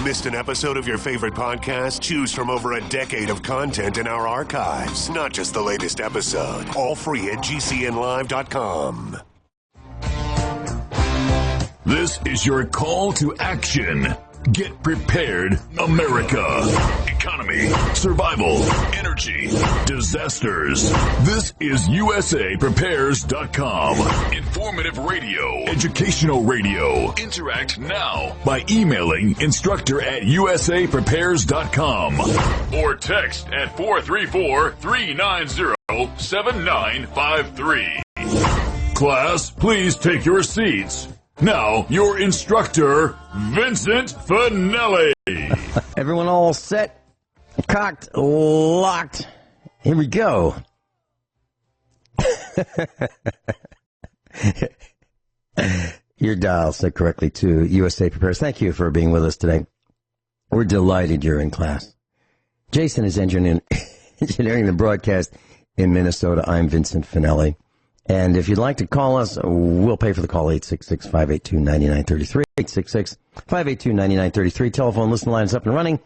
Missed an episode of your favorite podcast? Choose from over a decade of content in our archives, not just the latest episode. All free at GCNlive.com. This is your call to action. Get prepared, America. Economy, survival, energy, disasters. This is USAPrepares.com. Informative radio, educational radio. Interact now by emailing instructor@USAPrepares.com or text at 434-390-7953. Class, please take your seats. Now, your instructor, Vincent Finelli. Everyone all set, cocked, locked. Here we go. Your dial set correctly to USA Prepares. Thank you for being with us today. We're delighted you're in class. Jason is engineering the broadcast in Minnesota. I'm Vincent Finelli. And if you'd like to call us, we'll pay for the call, 866-582-9933, 866-582-9933. Telephone listen lines up and running,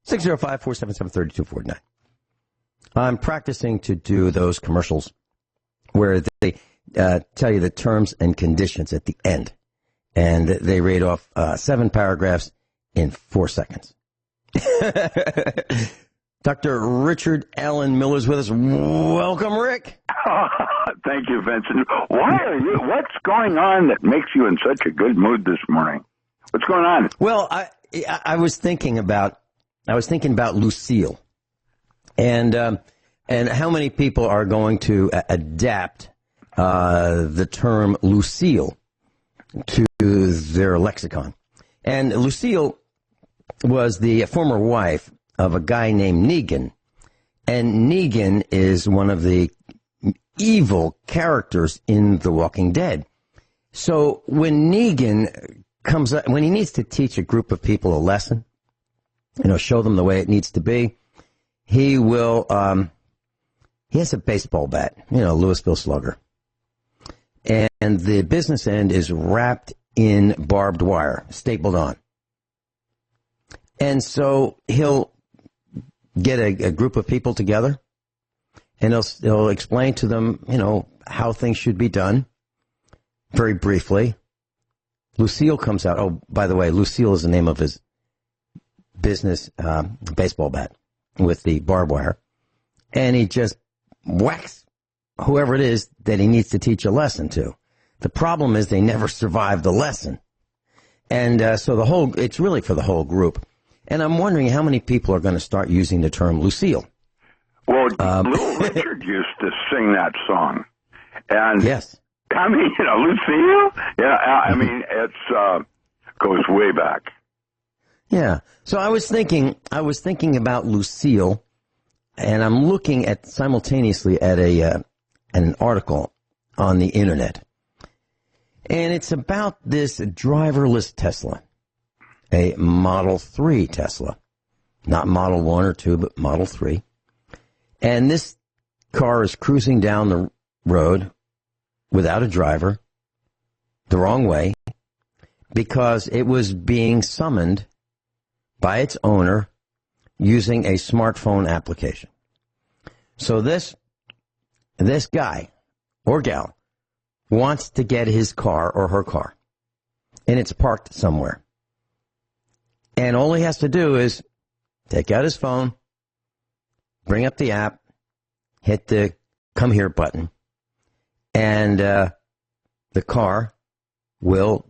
605-477-3249. I'm practicing to do those commercials where they tell you the terms and conditions at the end. And they read off 7 paragraphs in 4 seconds. Dr. Richard Allen Miller's with us. Welcome, Rick. Thank you, Vincent. What's going on that makes you in such a good mood this morning? What's going on? Well, I was thinking about Lucille, and how many people are going to adapt the term Lucille to their lexicon. And Lucille was the former wife of a guy named Negan, and Negan is one of the evil characters in The Walking Dead. So when Negan comes up, when he needs to teach a group of people a lesson, show them the way it needs to be, he will, he has a baseball bat, Louisville Slugger. And the business end is wrapped in barbed wire, stapled on. And so he'll get a group of people together, and he'll explain to them, how things should be done, very briefly. Lucille comes out. Oh, by the way, Lucille is the name of his business baseball bat with the barbed wire. And he just whacks whoever it is that he needs to teach a lesson to. The problem is they never survive the lesson. And so it's really for the whole group. And I'm wondering how many people are going to start using the term Lucille. Well, Little Richard used to sing that song. And yes. I mean, Lucille? Yeah, I mean, it's goes way back. Yeah. So I was thinking about Lucille, and I'm looking simultaneously at an article on the internet. And it's about this driverless Tesla, a Model 3 Tesla, not Model 1 or 2, but Model 3. And this car is cruising down the road without a driver, the wrong way, because it was being summoned by its owner using a smartphone application. So this guy or gal wants to get his car or her car, and it's parked somewhere. And all he has to do is take out his phone, bring up the app, hit the come here button, and the car will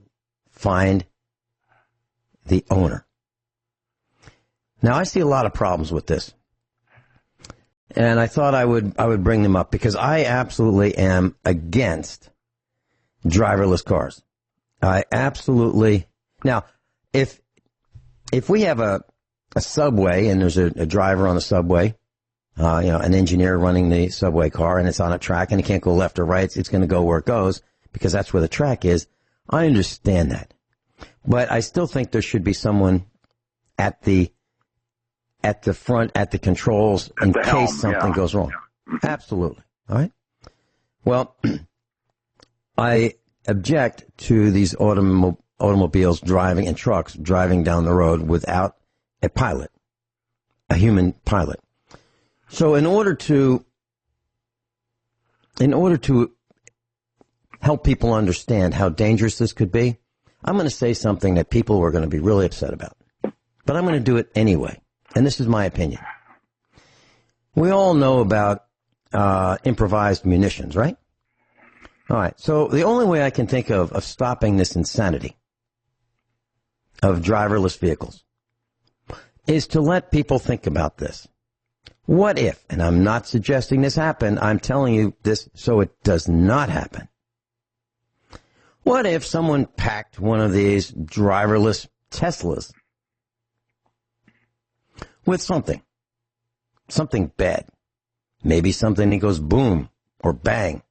find the owner. Now, I see a lot of problems with this, and I thought I would bring them up because I absolutely am against driverless cars. I absolutely. Now, if we have a subway and there's a driver on the subway, an engineer running the subway car, and it's on a track and it can't go left or right, it's going to go where it goes because that's where the track is. I understand that. But I still think there should be someone at the front, at the controls, in case something goes wrong. Absolutely. All right? Well, I object to these automobiles driving and trucks driving down the road without a pilot, a human pilot. So in order to help people understand how dangerous this could be, I'm going to say something that people are going to be really upset about. But I'm going to do it anyway. And this is my opinion. We all know about improvised munitions, right? All right. So the only way I can think of stopping this insanity of driverless vehicles is to let people think about this. What if, and I'm not suggesting this happen, I'm telling you this so it does not happen. What if someone packed one of these driverless Teslas with something bad, maybe something that goes boom or bang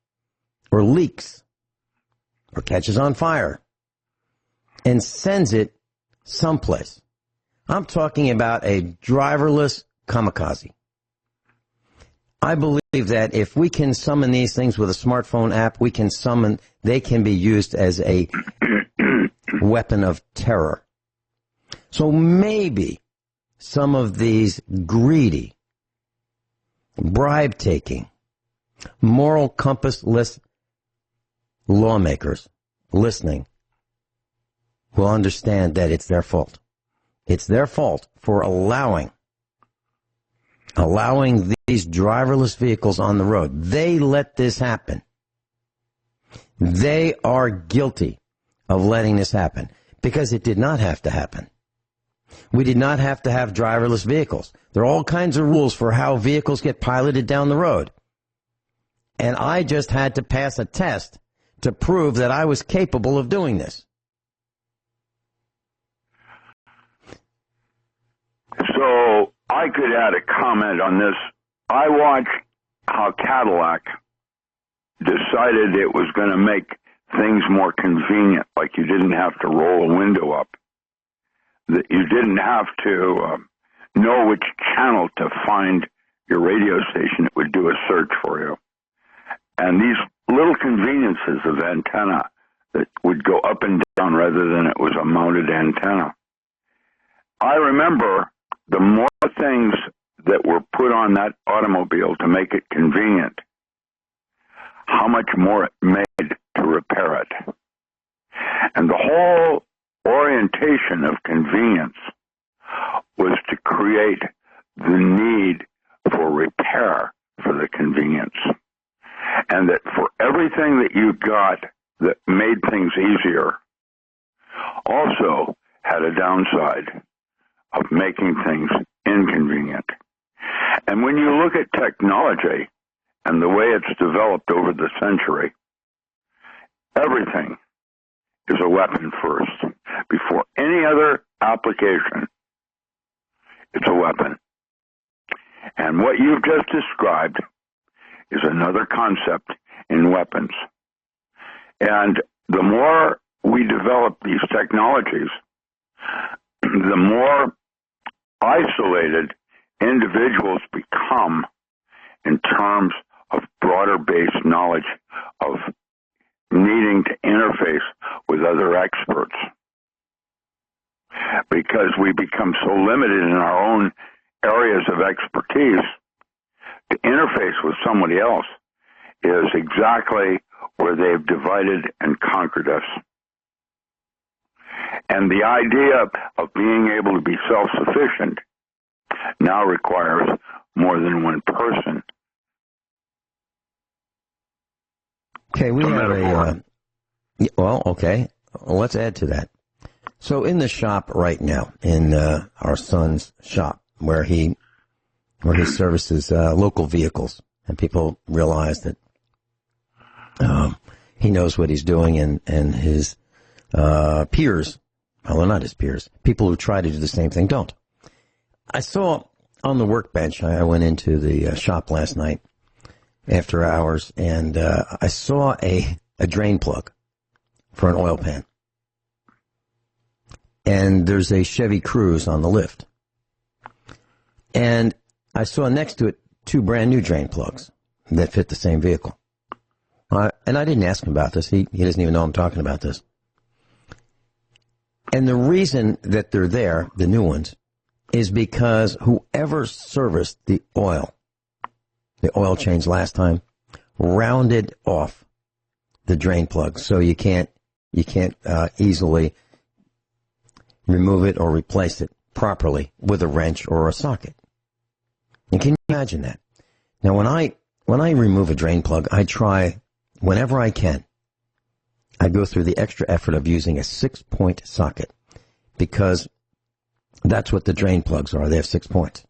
or leaks or catches on fire and sends it someplace? I'm talking about a driverless kamikaze. I believe that if we can summon these things with a smartphone app, they can be used as a weapon of terror. So maybe some of these greedy, bribe-taking, moral compass-less lawmakers listening will understand that it's their fault. It's their fault for allowing these driverless vehicles on the road. They let this happen. They are guilty of letting this happen because it did not have to happen. We did not have to have driverless vehicles. There are all kinds of rules for how vehicles get piloted down the road. And I just had to pass a test to prove that I was capable of doing this. So I could add a comment on this. I watched how Cadillac decided it was going to make things more convenient, like you didn't have to roll a window up, that you didn't have to know which channel to find your radio station. It would do a search for you. And these little conveniences of antenna that would go up and down rather than it was a mounted antenna. I remember the more things that were put on that automobile to make it convenient, how much more it made to repair it. And the whole orientation of convenience was to create the need for repair for the convenience. And that for everything that you got that made things easier, also had a downside of making things inconvenient. And when you look at technology and the way it's developed over the century, everything is a weapon first. Before any other application, it's a weapon. And what you've just described is another concept in weapons. And the more we develop these technologies, the more isolated individuals become in terms of broader-based knowledge of needing to interface with other experts. Because we become so limited in our own areas of expertise, to interface with somebody else is exactly where they've divided and conquered us. And the idea of being able to be self-sufficient now requires more than one person. Okay, we have okay. Well, let's add to that. So in the shop right now, in our son's shop, where he services local vehicles, and people realize that he knows what he's doing, and his peers, well, they're not his peers, people who try to do the same thing don't. I saw on the workbench, I went into the shop last night after hours, and I saw a drain plug for an oil pan. And there's a Chevy Cruze on the lift. And I saw next to it 2 brand new drain plugs that fit the same vehicle. And I didn't ask him about this. He doesn't even know I'm talking about this. And the reason that they're there, the new ones, is because whoever serviced the oil change last time, rounded off the drain plug, so you can't easily remove it or replace it properly with a wrench or a socket. And can you imagine that? Now, when I remove a drain plug, I try, whenever I can, I go through the extra effort of using a 6-point socket, because that's what the drain plugs are. They have 6 points.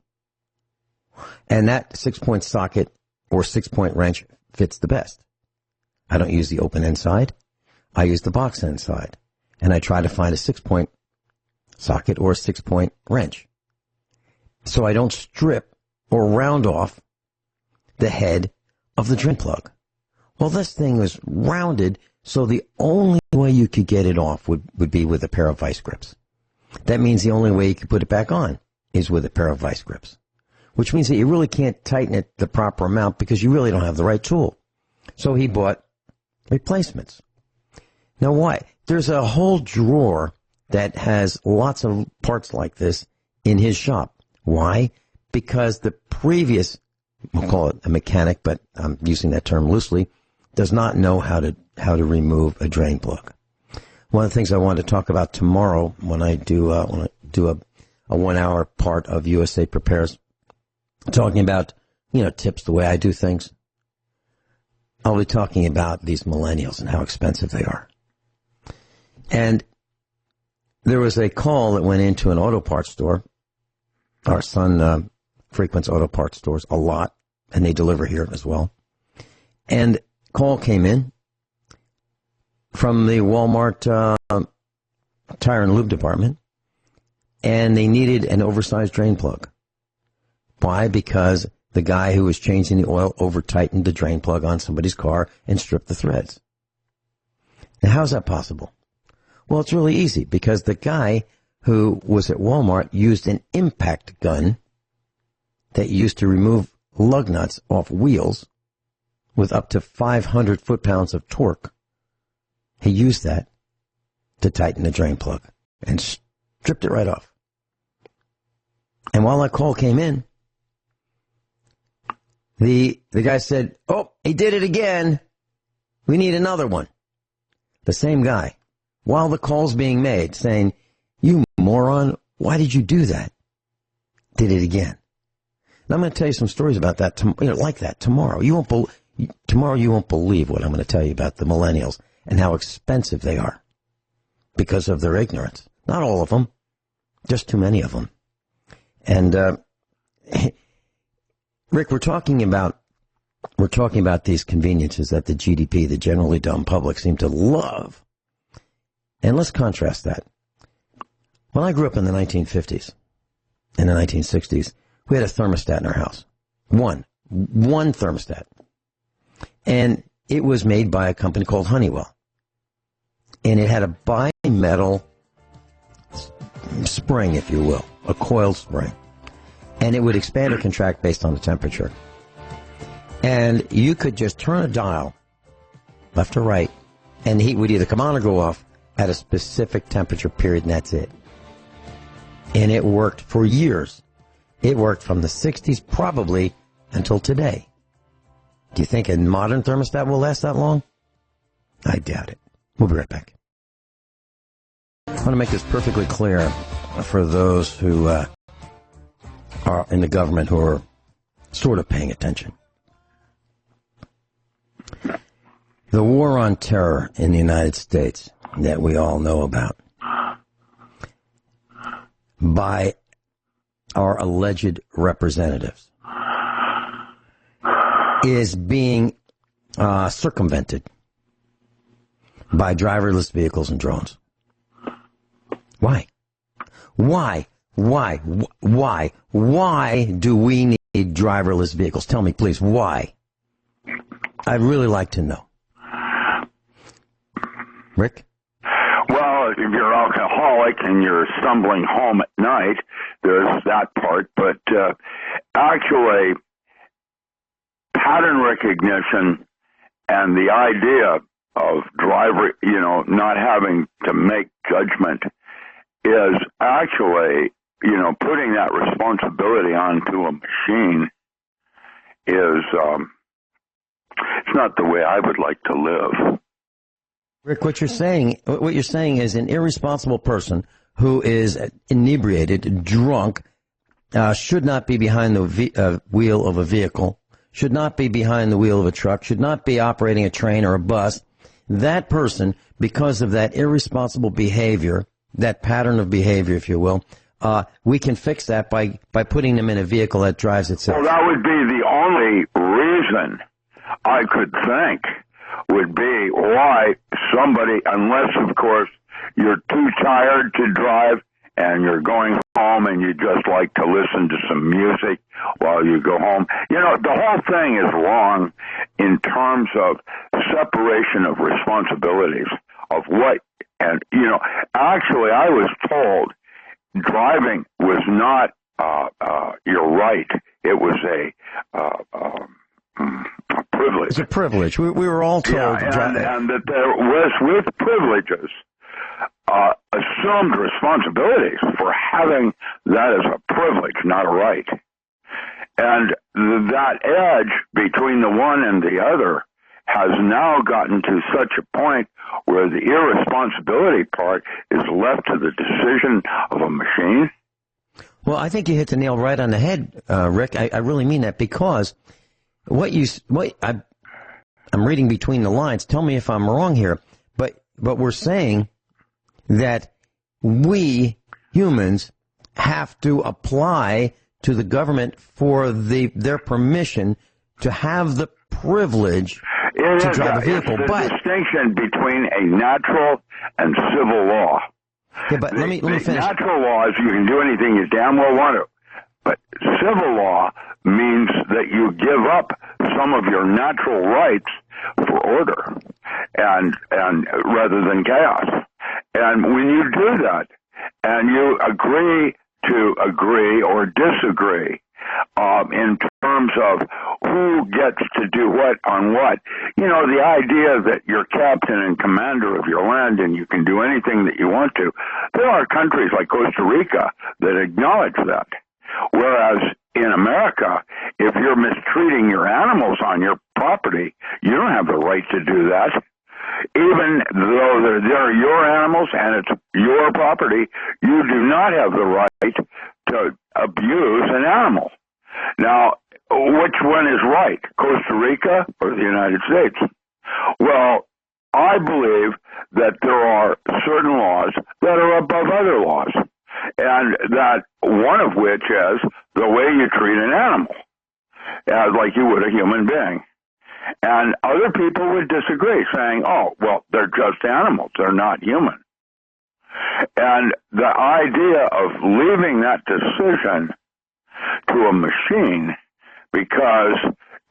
And that 6-point socket or 6-point wrench fits the best. I don't use the open end side. I use the box end side. And I try to find a 6-point socket or a 6-point wrench, so I don't strip or round off the head of the drain plug. Well, this thing was rounded, so the only way you could get it off would be with a pair of vice grips. That means the only way you can put it back on is with a pair of vice grips, which means that you really can't tighten it the proper amount because you really don't have the right tool. So he bought replacements. Now, why? There's a whole drawer that has lots of parts like this in his shop. Why? Because the previous, we'll call it a mechanic, but I'm using that term loosely, does not know how to remove a drain plug. One of the things I want to talk about tomorrow when I do a 1-hour part of USA Prepares, talking about, tips, the way I do things, I'll be talking about these millennials and how expensive they are. And there was a call that went into an auto parts store. Our son frequents auto parts stores a lot, and they deliver here as well. And call came in from the Walmart tire and lube department, and they needed an oversized drain plug. Why? Because the guy who was changing the oil over-tightened the drain plug on somebody's car and stripped the threads. Now, how's that possible? Well, it's really easy, because the guy who was at Walmart used an impact gun that used to remove lug nuts off wheels with up to 500 foot-pounds of torque. He used that to tighten the drain plug and stripped it right off. And while that call came in, the guy said, "Oh, he did it again. We need another one." The same guy, while the call's being made, saying, "You moron, why did you do that?" Did it again. And I'm going to tell you some stories about that, like that tomorrow. Tomorrow you won't believe what I'm going to tell you about the millennials and how expensive they are because of their ignorance. Not all of them, just too many of them. And Rick, we're talking about these conveniences that the GDP, the generally dumb public, seem to love. And let's contrast that. When I grew up in the 1950s, in the 1960s, we had a thermostat in our house. One thermostat. And it was made by a company called Honeywell. And it had a bimetal spring, if you will, a coiled spring. And it would expand or contract based on the temperature. And you could just turn a dial, left or right, and the heat would either come on or go off at a specific temperature period, and that's it. And it worked for years. It worked from the 60s probably until today. Do you think a modern thermostat will last that long? I doubt it. We'll be right back. I want to make this perfectly clear for those who are in the government who are sort of paying attention. The war on terror in the United States that we all know about by our alleged representatives is being circumvented by driverless vehicles and drones. Why? Why do we need driverless vehicles? Tell me, please, why? I'd really like to know. Rick? Well, if you're alcoholic and you're stumbling home at night, there's that part. But actually, pattern recognition and the idea of driver, not having to make judgment is actually, putting that responsibility onto a machine is, it's not the way I would like to live. Rick, what you're saying is an irresponsible person who is inebriated, drunk, should not be behind the wheel of a vehicle, should not be behind the wheel of a truck, should not be operating a train or a bus. That person, because of that irresponsible behavior, that pattern of behavior, if you will, we can fix that by putting them in a vehicle that drives itself. Well, that would be the only reason I could think would be why somebody, unless, of course, you're too tired to drive and you're going home and you just like to listen to some music while you go home. The whole thing is wrong in terms of separation of responsibilities of what, and, actually I was told driving was not your right. It was a privilege. It's a privilege. We were all told. Yeah, and that there was, with privileges, assumed responsibilities for having that as a privilege, not a right. And that edge between the one and the other has now gotten to such a point where the irresponsibility part is left to the decision of a machine. Well, I think you hit the nail right on the head, Rick. I really mean that, because I'm reading between the lines. Tell me if I'm wrong here, but we're saying that we humans have to apply to the government for their permission to have the privilege to drive a vehicle. It's the distinction between a natural and civil law. Yeah, but let me finish. Natural laws, you can do anything you damn well want to. But civil law means that you give up some of your natural rights for order and rather than chaos. And when you do that, and you agree to agree or disagree in terms of who gets to do what on what, the idea that you're captain and commander of your land and you can do anything that you want to, there are countries like Costa Rica that acknowledge that. Whereas in America, if you're mistreating your animals on your property, you don't have the right to do that. Even though they're your animals and it's your property, you do not have the right to abuse an animal. Now, which one is right, Costa Rica or the United States? Well, I believe that there are certain laws that are above other laws, and that one of which is the way you treat an animal, like you would a human being. And other people would disagree, saying, oh, well, they're just animals, they're not human. And the idea of leaving that decision to a machine because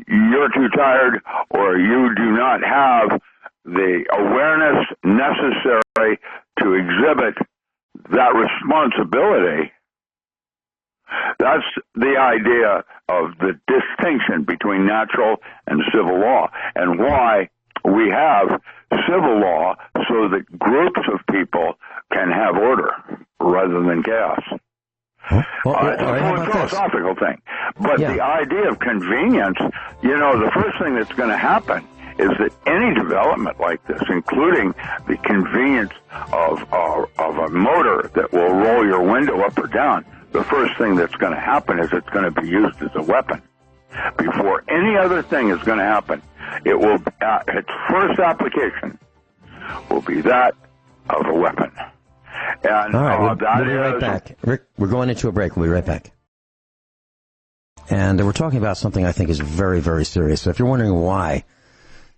you're too tired or you do not have the awareness necessary to exhibit that responsibility, that's the idea of the distinction between natural and civil law, and why we have civil law so that groups of people can have order rather than chaos. It's a philosophical thing. But the idea of convenience, the first thing that's going to happen is that any development like this, including the convenience of a motor that will roll your window up or down, the first thing that's going to happen is it's going to be used as a weapon. Before any other thing is going to happen, it will its first application will be that of a weapon. And all right, we'll be right back. Rick, we're going into a break. We'll be right back. And we're talking about something I think is very, very serious. So if you're wondering why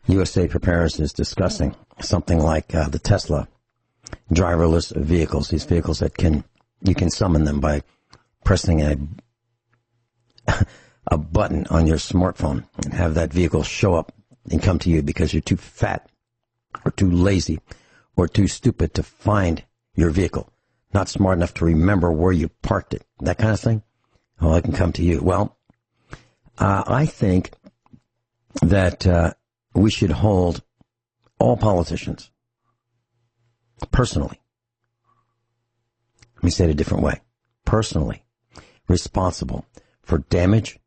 USA Prepares is discussing something like the Tesla driverless vehicles, these vehicles that you can summon them by pressing a button on your smartphone and have that vehicle show up and come to you because you're too fat or too lazy or too stupid to find your vehicle, not smart enough to remember where you parked it, that kind of thing. Oh, I can come to you. Well, I think that we should hold all politicians personally me say it a different way, personally responsible for damage,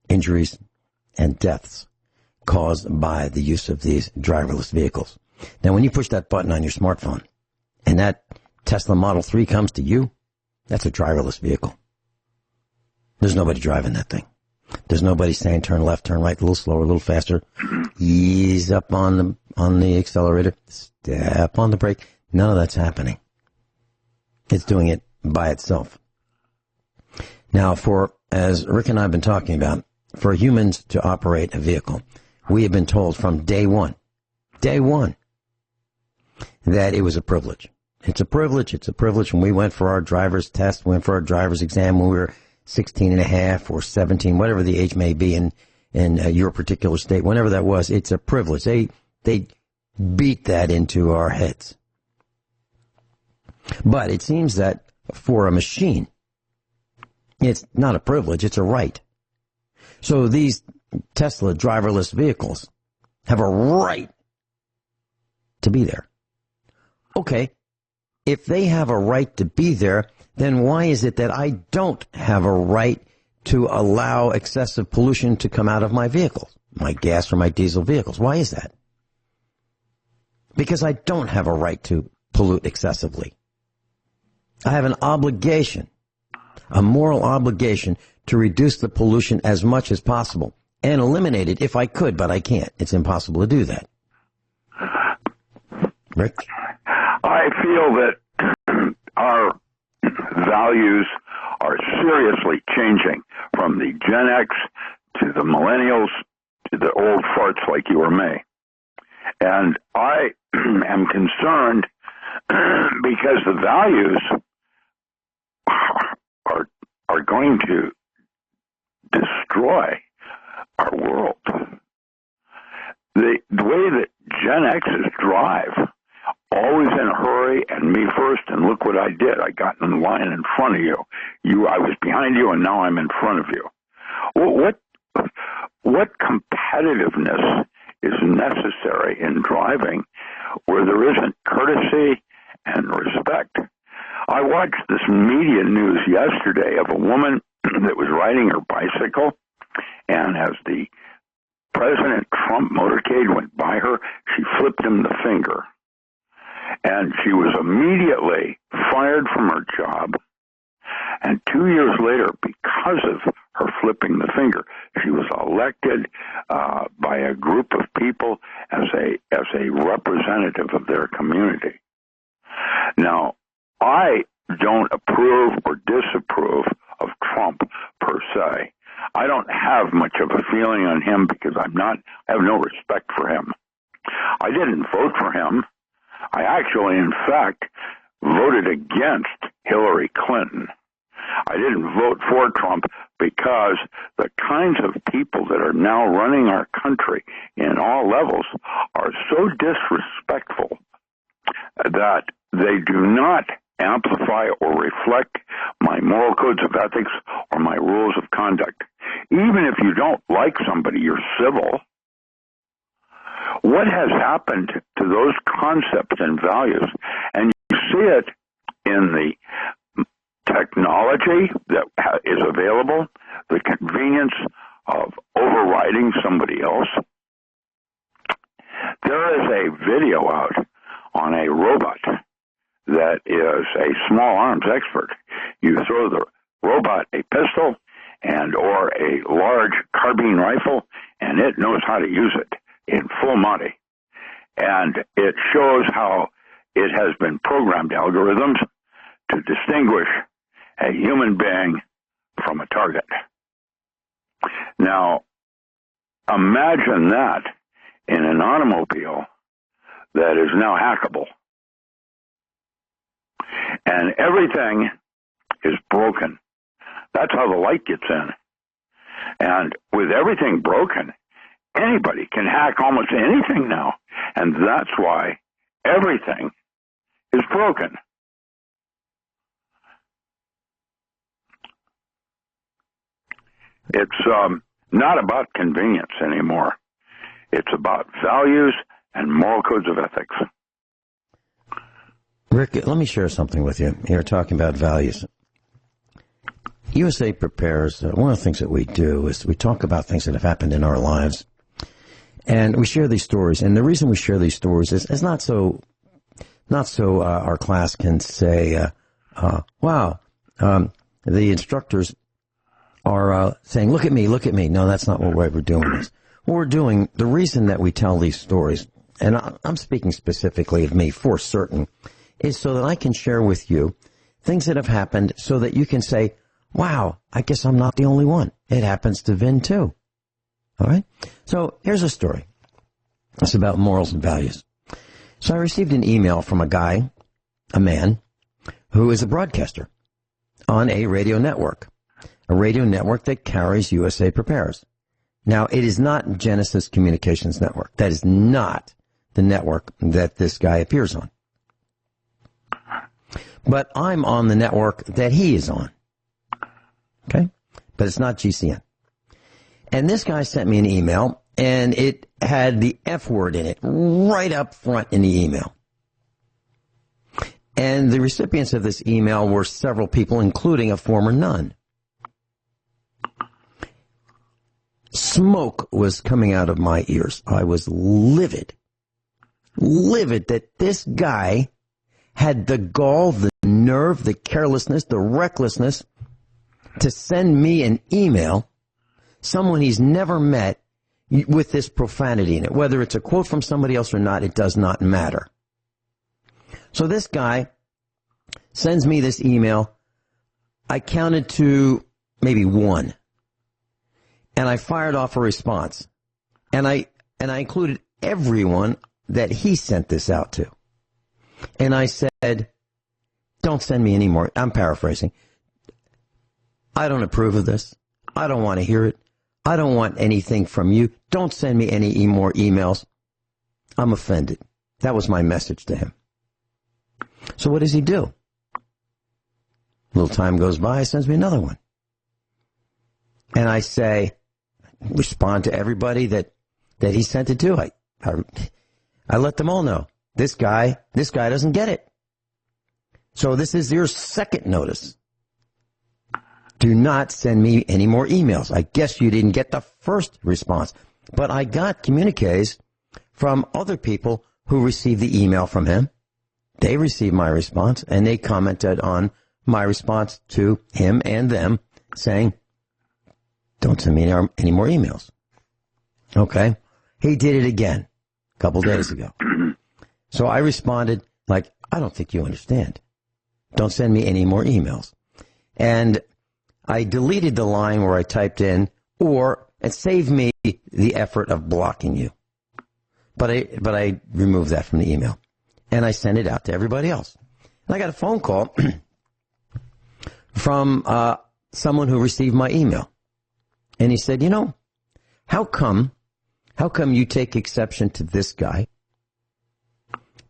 injuries, and deaths caused by the use of these driverless vehicles. Now, when you push that button on your smartphone and that Tesla Model 3 comes to you, that's a driverless vehicle. There's nobody driving that thing. There's nobody saying turn left, turn right, a little slower, a little faster, ease up on the accelerator, step on the brake. None of that's happening. It's doing it by itself. Now, as Rick and I have been talking about, for humans to operate a vehicle, we have been told from day one, that it was a privilege. It's a privilege. When we went for our driver's test, went for our driver's exam when we were 16 and a half or 17, whatever the age may be in your particular state, whenever that was, it's a privilege. They beat that into our heads. But it seems that for a machine, it's not a privilege, it's a right. So these Tesla driverless vehicles have a right to be there. Okay, if they have a right to be there, then why is it that I don't have a right to allow excessive pollution to come out of my vehicles, my gas or my diesel vehicles? Why is that? Because I don't have a right to pollute excessively. I have an obligation, a moral obligation, to reduce the pollution as much as possible and eliminate it if I could, but I can't. It's impossible to do that. Rick? I feel that our values are seriously changing from the Gen X to the millennials to the old farts like you or me. And I am concerned because the values are going to destroy our world. The way that Gen X's drive, always in a hurry and me first, and look what I did. I got in line in front of you. I was behind you, and now I'm in front of you. What competitiveness is necessary in driving where there isn't courtesy and respect? I watched this media news yesterday of a woman that was riding her bicycle, and as the President Trump motorcade went by her, she flipped him the finger. And she was immediately fired from her job. And 2 years later, because of her flipping the finger, she was elected by a group of people as a representative of their community. Now, I don't approve or disapprove of Trump per se. I don't have much of a feeling on him because I have no respect for him. I didn't vote for him. I actually, in fact, voted against Hillary Clinton. I didn't vote for Trump because the kinds of people that are now running our country in all levels are so disrespectful that they do not amplify or reflect my moral codes of ethics or my rules of conduct. Even if you don't like somebody, you're civil. What has happened to those concepts and values? And you see it in the technology that is available, the convenience of overriding somebody else. There is a video out on a robot that is a small arms expert. You throw the robot a pistol and or a large carbine rifle, and it knows how to use it in full Monty. And it shows how it has been programmed algorithms to distinguish a human being from a target. Now, imagine that in an automobile that is now hackable. And everything is broken. That's how the light gets in. And with everything broken, anybody can hack almost anything now. And that's why everything is broken. It's not about convenience anymore. It's about values and moral codes of ethics. Rick, let me share something with you. You're talking about values. USA Prepares, one of the things that we do is we talk about things that have happened in our lives. And we share these stories. And the reason we share these stories is not so our class can say, wow, the instructors are saying, look at me. No, that's not what we're doing. What we're doing, the reason that we tell these stories, and I'm speaking specifically of me for certain, is so that I can share with you things that have happened so that you can say, wow, I guess I'm not the only one. It happens to Vin too. All right? So here's a story. It's about morals and values. So I received an email from a man, who is a broadcaster on a radio network that carries USA Prepares. Now, it is not Genesis Communications Network. That is not the network that this guy appears on. But I'm on the network that he is on. Okay? But it's not GCN. And this guy sent me an email, and it had the F word in it right up front in the email. And the recipients of this email were several people, including a former nun. Smoke was coming out of my ears. I was livid that this guy had the gall, the nerve, the carelessness, the recklessness to send me an email, someone he's never met, with this profanity in it. Whether it's a quote from somebody else or not, it does not matter. So this guy sends me this email. I counted to maybe one. And I fired off a response. And I included everyone that he sent this out to. And I said, don't send me any more. I'm paraphrasing. I don't approve of this. I don't want to hear it. I don't want anything from you. Don't send me any more emails. I'm offended. That was my message to him. So what does he do? A little time goes by, he sends me another one. And I say, respond to everybody that he sent it to. I let them all know. This guy doesn't get it. So this is your second notice. Do not send me any more emails. I guess you didn't get the first response. But I got communiques from other people who received the email from him. They received my response, and they commented on my response to him and them, saying, don't send me any more emails. Okay? He did it again a couple days ago. So I responded like, I don't think you understand. Don't send me any more emails. And I deleted the line where I typed in, it saved me the effort of blocking you. But I removed that from the email. And I sent it out to everybody else. And I got a phone call from someone who received my email. And he said, how come you take exception to this guy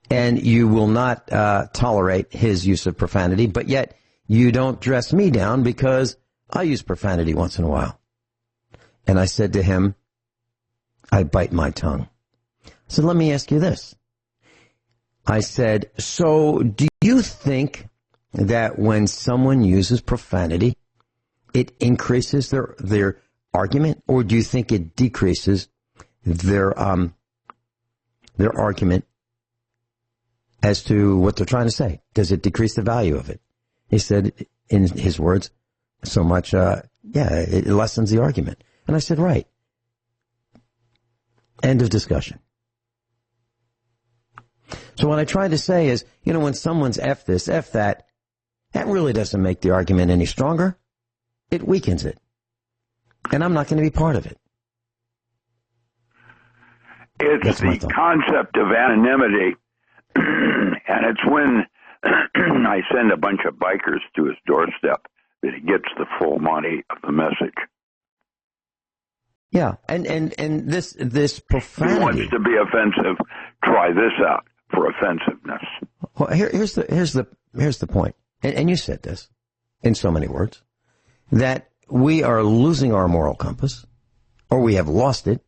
and you will not tolerate his use of profanity, but yet you don't dress me down because I use profanity once in a while? And I said to him, I bite my tongue. So let me ask you this. I said, so do you think that when someone uses profanity, it increases their argument, or do you think it decreases their argument as to what they're trying to say? Does it decrease the value of it? He said, in his words, so much, it lessens the argument. And I said, right. End of discussion. So what I tried to say is, when someone's F this, F that really doesn't make the argument any stronger. It weakens it. And I'm not going to be part of it. It's the concept of anonymity, and it's when I send a bunch of bikers to his doorstep that he gets the full money of the message. Yeah, and this profanity. He wants to be offensive. Try this out for offensiveness. Well, here's the point, and you said this in so many words, that we are losing our moral compass, or we have lost it,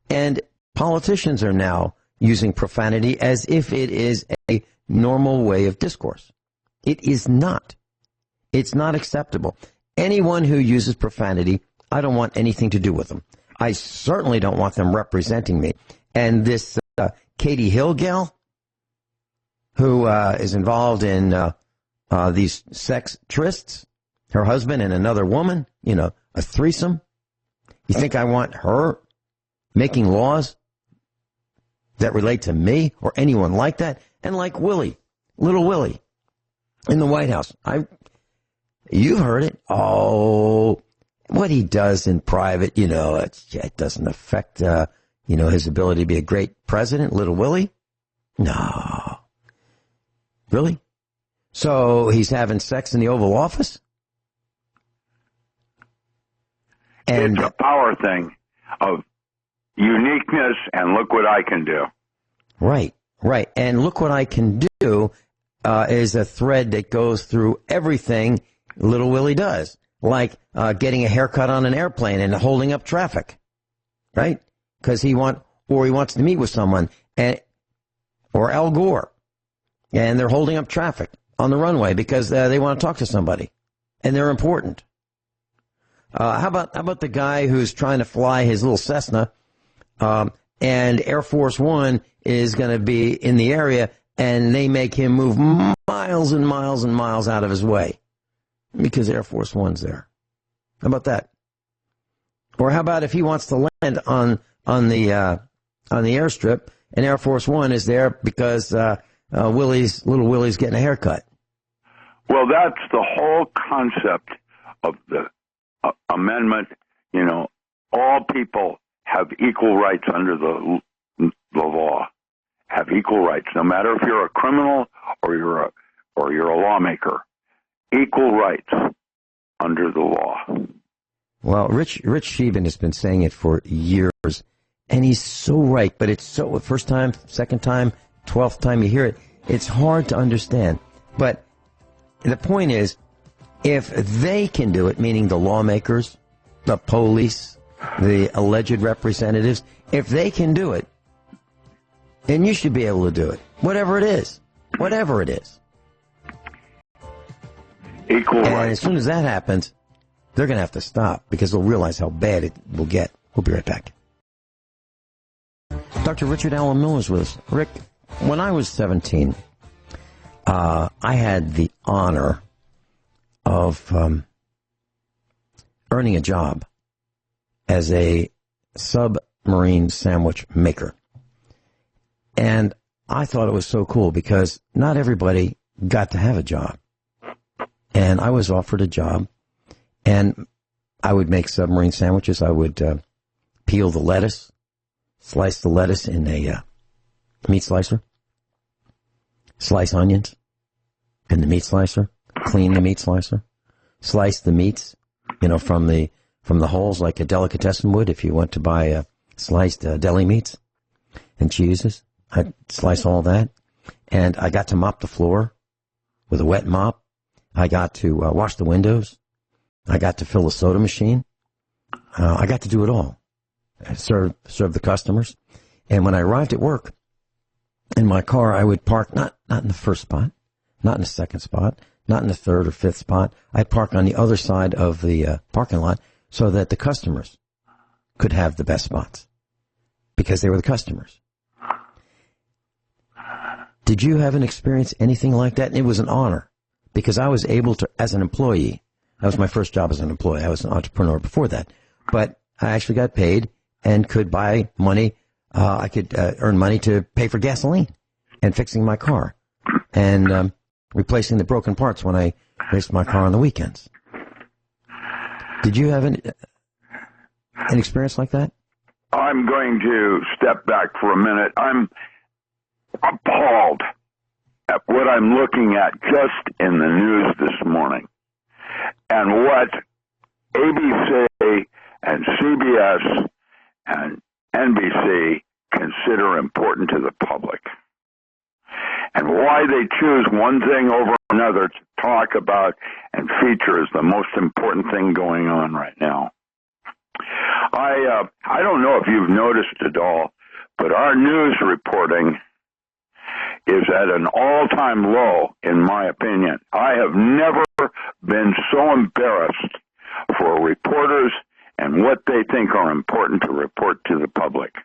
and politicians are now using profanity as if it is a normal way of discourse. It is not. It's not acceptable. Anyone who uses profanity, I don't want anything to do with them. I certainly don't want them representing me. And this Katie Hill gal, who is involved in these sex trysts, her husband and another woman, a threesome. You think I want her making laws that relate to me or anyone like that? And like Willie, little Willie, in the White House. You've heard it. Oh, what he does in private, it doesn't affect, his ability to be a great president, little Willie. No. Really? So he's having sex in the Oval Office? And it's a power thing of uniqueness and look what I can do. Right. And look what I can do is a thread that goes through everything little Willie does, like getting a haircut on an airplane and holding up traffic, right? Because he wants to meet with someone, or Al Gore, and they're holding up traffic on the runway because they want to talk to somebody, and they're important. How about the guy who's trying to fly his little Cessna, and Air Force One is going to be in the area, and they make him move miles and miles and miles out of his way because Air Force One's there. How about that? Or how about if he wants to land on the airstrip, and Air Force One is there because little Willie's getting a haircut? Well, that's the whole concept of the amendment. All people have equal rights under the law. Have equal rights, no matter if you're a criminal or you're a lawmaker. Equal rights under the law. Well, Rich Sheehan has been saying it for years, and he's so right. But it's so first time, second time, 12th time you hear it, it's hard to understand. But the point is, if they can do it, meaning the lawmakers, the police, the alleged representatives, if they can do it, then you should be able to do it. Whatever it is. Equal and rights. As soon as that happens, they're going to have to stop because they'll realize how bad it will get. We'll be right back. Dr. Richard Alan Miller is with us. Rick, when I was 17, I had the honor of earning a job as a submarine sandwich maker. And I thought it was so cool because not everybody got to have a job. And I was offered a job, and I would make submarine sandwiches. I would peel the lettuce, slice the lettuce in a meat slicer, slice onions in the meat slicer, clean the meat slicer, slice the meats, from the holes like a delicatessen would if you went to buy sliced deli meats and cheeses. I'd slice all that, and I got to mop the floor with a wet mop. I got to wash the windows. I got to fill the soda machine. I got to do it all. Serve the customers. And when I arrived at work, in my car, I would park not in the first spot, not in the second spot, not in the third or fifth spot. I'd park on the other side of the parking lot so that the customers could have the best spots because they were the customers. Did you have an experience, anything like that? And it was an honor because I was able to, as an employee, that was my first job as an employee. I was an entrepreneur before that. But I actually got paid and could buy money. I could earn money to pay for gasoline and fixing my car and replacing the broken parts when I raced my car on the weekends. Did you have an experience like that? I'm going to step back for a minute. I'm appalled at what I'm looking at just in the news this morning and what ABC and CBS and NBC consider important to the public and why they choose one thing over another to talk about and feature as the most important thing going on right now. I don't know if you've noticed at all, but our news reporting is at an all-time low, in my opinion. I have never been so embarrassed for reporters and what they think are important to report to the public.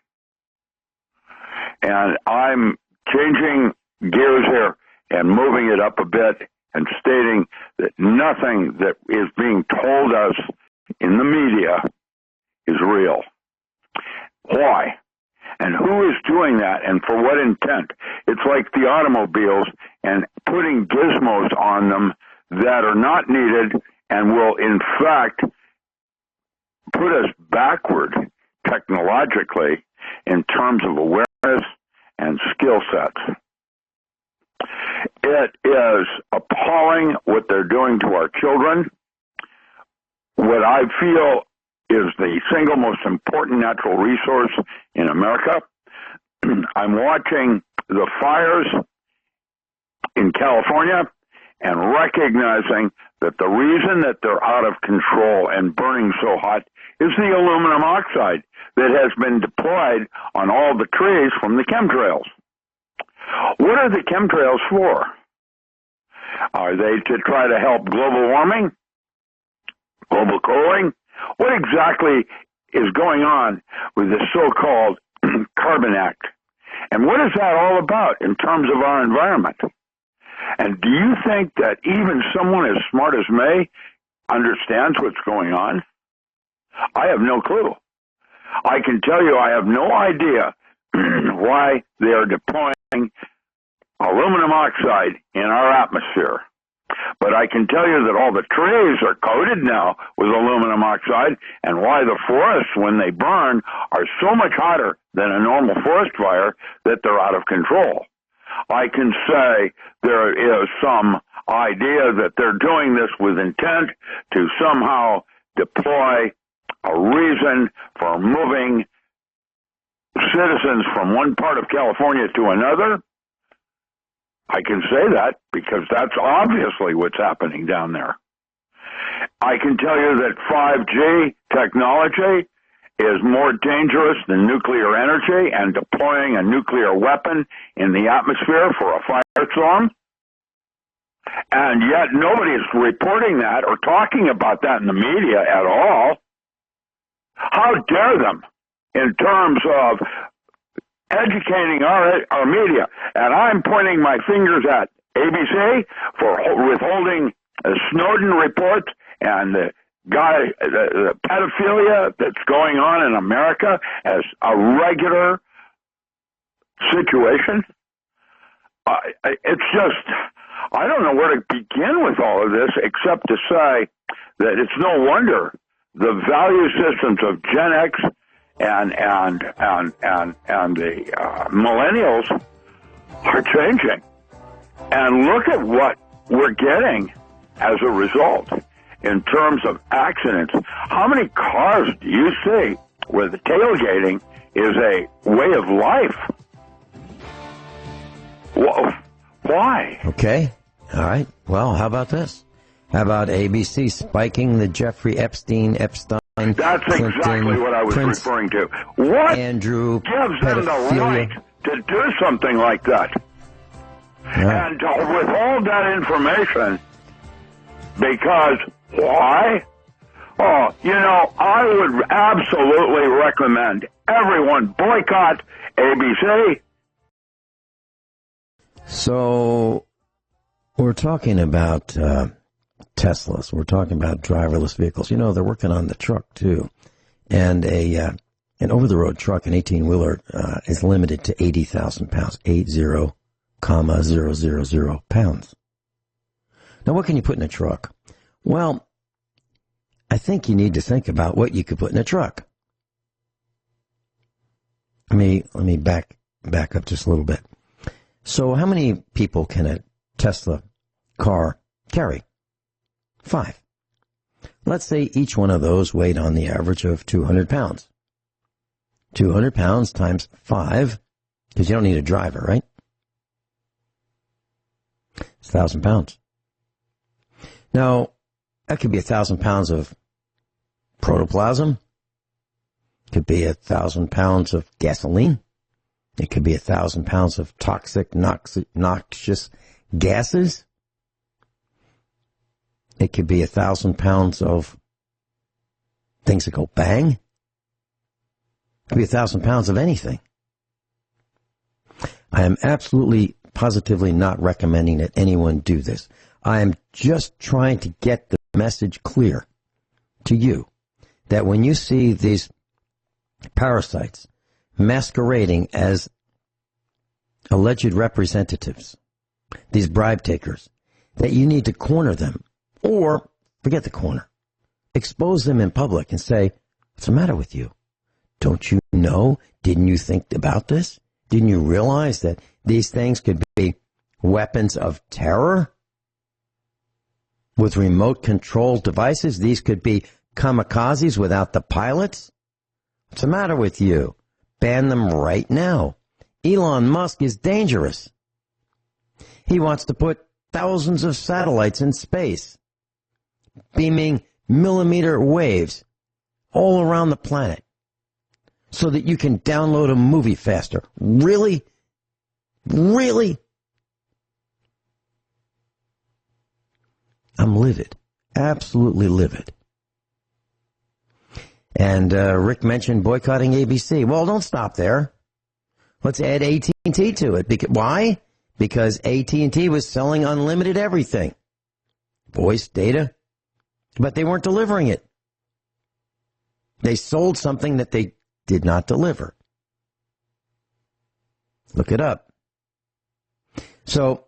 And I'm changing gears here and moving it up a bit and stating that nothing that is being told us in the media is real. Why? And who is doing that, and for what intent? It's like the automobiles and putting gizmos on them that are not needed and will, in fact, put us backward technologically in terms of awareness and skill sets. It is appalling what they're doing to our children. What I feel is the single most important natural resource in America. I'm watching the fires in California and recognizing that the reason that they're out of control and burning so hot is the aluminum oxide that has been deployed on all the trees from the chemtrails. What are the chemtrails for? Are they to try to help global warming? Global cooling? What exactly is going on with the so-called Carbon Act? And what is that all about in terms of our environment? And do you think that even someone as smart as me understands what's going on? I have no clue. I can tell you I have no idea why they are deploying aluminum oxide in our atmosphere. But I can tell you that all the trees are coated now with aluminum oxide, and why the forests, when they burn, are so much hotter than a normal forest fire that they're out of control. I can say there is some idea that they're doing this with intent to somehow deploy a reason for moving citizens from one part of California to another. I can say that because that's obviously what's happening down there. I can tell you that 5G technology is more dangerous than nuclear energy, and deploying a nuclear weapon in the atmosphere for a firestorm. And yet nobody's reporting that or talking about that in the media at all. How dare them in terms of educating our media? And I'm pointing my fingers at ABC for withholding Snowden reports and the pedophilia that's going on in America as a regular situation. It's just, I don't know where to begin with all of this except to say that it's no wonder the value systems of Gen X and the millennials are changing. And look at what we're getting as a result in terms of accidents. How many cars do you see where the tailgating is a way of life? Why? Okay. All right. Well, how about this? How about ABC spiking the Jeffrey Epstein? That's Clinton, exactly what I was Prince referring to. What Andrew gives them the right to do something like that? Yeah. And to withhold that information, because why? Oh, I would absolutely recommend everyone boycott ABC. So we're talking about Teslas. We're talking about driverless vehicles. They're working on the truck too, and an over-the-road truck, an 18-wheeler, is limited to 80,000 pounds, 80,000 pounds. Now, what can you put in a truck? Well, I think you need to think about what you could put in a truck. Let me back up just a little bit. So how many people can a Tesla car carry? 5. Let's say each one of those weighed on the average of 200 pounds. 200 pounds times 5, because you don't need a driver, right? It's 1,000 pounds. Now, that could be 1,000 pounds of protoplasm. Could be 1,000 pounds of gasoline. It could be 1,000 pounds of toxic, noxious gases. It could be 1,000 pounds of things that go bang. It could be 1,000 pounds of anything. I am absolutely, positively not recommending that anyone do this. I am just trying to get the message clear to you that when you see these parasites masquerading as alleged representatives, these bribe takers, that you need to corner them, or forget the corner, expose them in public and say, what's the matter with you? Don't you know? Didn't you think about this? Didn't you realize that these things could be weapons of terror? With remote controlled devices, these could be kamikazes without the pilots? What's the matter with you? Ban them right now. Elon Musk is dangerous. He wants to put thousands of satellites in space, beaming millimeter waves all around the planet so that you can download a movie faster. Really? Really? I'm livid. Absolutely livid. And Rick mentioned boycotting ABC. Well, don't stop there. Let's add AT&T to it. Why? Because AT&T was selling unlimited everything. Voice, data. But they weren't delivering it. They sold something that they did not deliver. Look it up. So,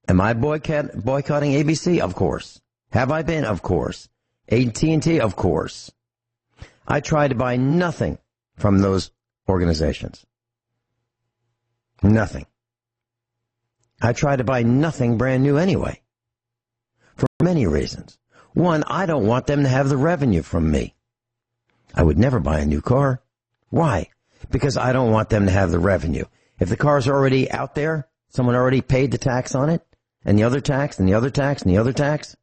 am I boycotting ABC? Of course. Have I been? Of course. AT&T? Of course. I try to buy nothing from those organizations. Nothing. I try to buy nothing brand new anyway. For many reasons. One, I don't want them to have the revenue from me. I would never buy a new car. Why? Because I don't want them to have the revenue. If the car's already out there, someone already paid the tax on it, and the other tax, and the other tax, and the other tax,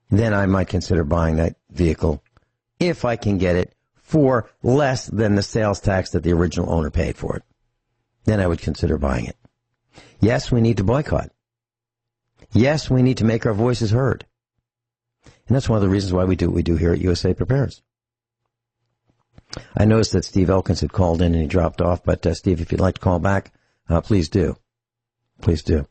then I might consider buying that vehicle if I can get it for less than the sales tax that the original owner paid for it. Then I would consider buying it. Yes, we need to boycott. Yes, we need to make our voices heard. And that's one of the reasons why we do what we do here at USA Prepares. I noticed that Steve Elkins had called in and he dropped off, but Steve, if you'd like to call back, please do. Please do.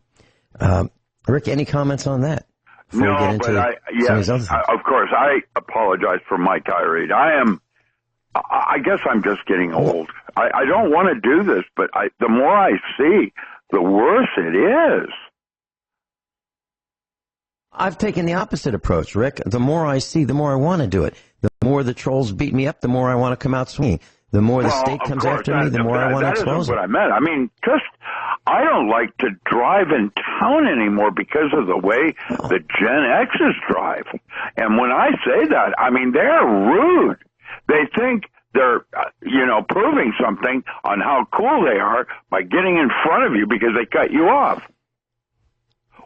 Rick, any comments on that? No, but of course, I apologize for my tirade. I guess I'm just getting old. I don't want to do this, but the more I see, the worse it is. I've taken the opposite approach, Rick. The more I see, the more I want to do it. The more the trolls beat me up, the more I want to come out swinging. The more the state comes after me, the more I want to expose them. That isn't what it. I meant. I mean, I don't like to drive in town anymore because of the way the Gen X's drive. And when I say that, I mean, they're rude. They think they're, proving something on how cool they are by getting in front of you because they cut you off.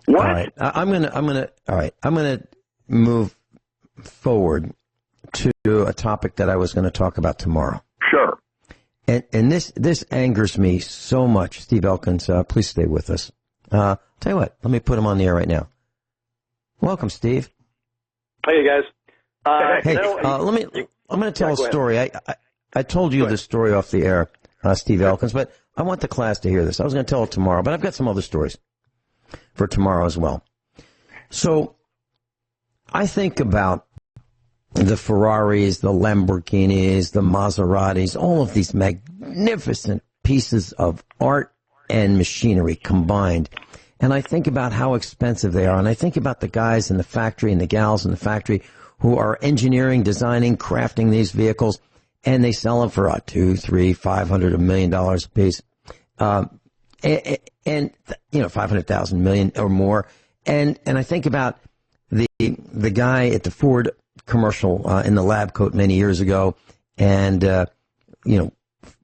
What? All right. I'm gonna move forward to a topic that I was going to talk about tomorrow. Sure. And this angers me so much. Steve Elkins, please stay with us. Tell you what, let me put him on the air right now. Welcome, Steve. Hey, guys. I'm going to tell a story. I told you this story off the air, Steve Elkins, but I want the class to hear this. I was going to tell it tomorrow, but I've got some other stories for tomorrow as well. So I think about the Ferraris, the Lamborghinis, the Maseratis, all of these magnificent pieces of art and machinery combined. And I think about how expensive they are. And I think about the guys in the factory and the gals in the factory who are engineering, designing, crafting these vehicles. And they sell them for $200, $300, $500, $1 million a piece. And 500,000 million or more. And I think about the guy at the Ford commercial in the lab coat many years ago, and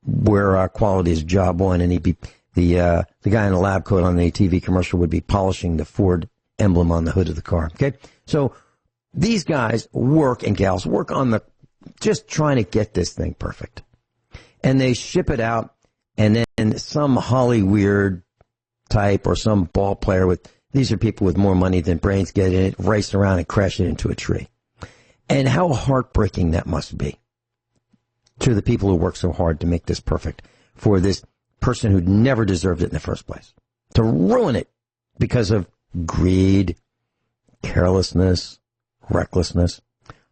where quality is job one, and he'd be the guy in the lab coat on the TV commercial would be polishing the Ford emblem on the hood of the car. Okay, so these guys and gals work on just trying to get this thing perfect, And they ship it out, and then some Hollyweird type or some ball player these are people with more money than brains get in it, race around and crash it into a tree. And how heartbreaking that must be to the people who work so hard to make this perfect for this person who never deserved it in the first place. To ruin it because of greed, carelessness, recklessness.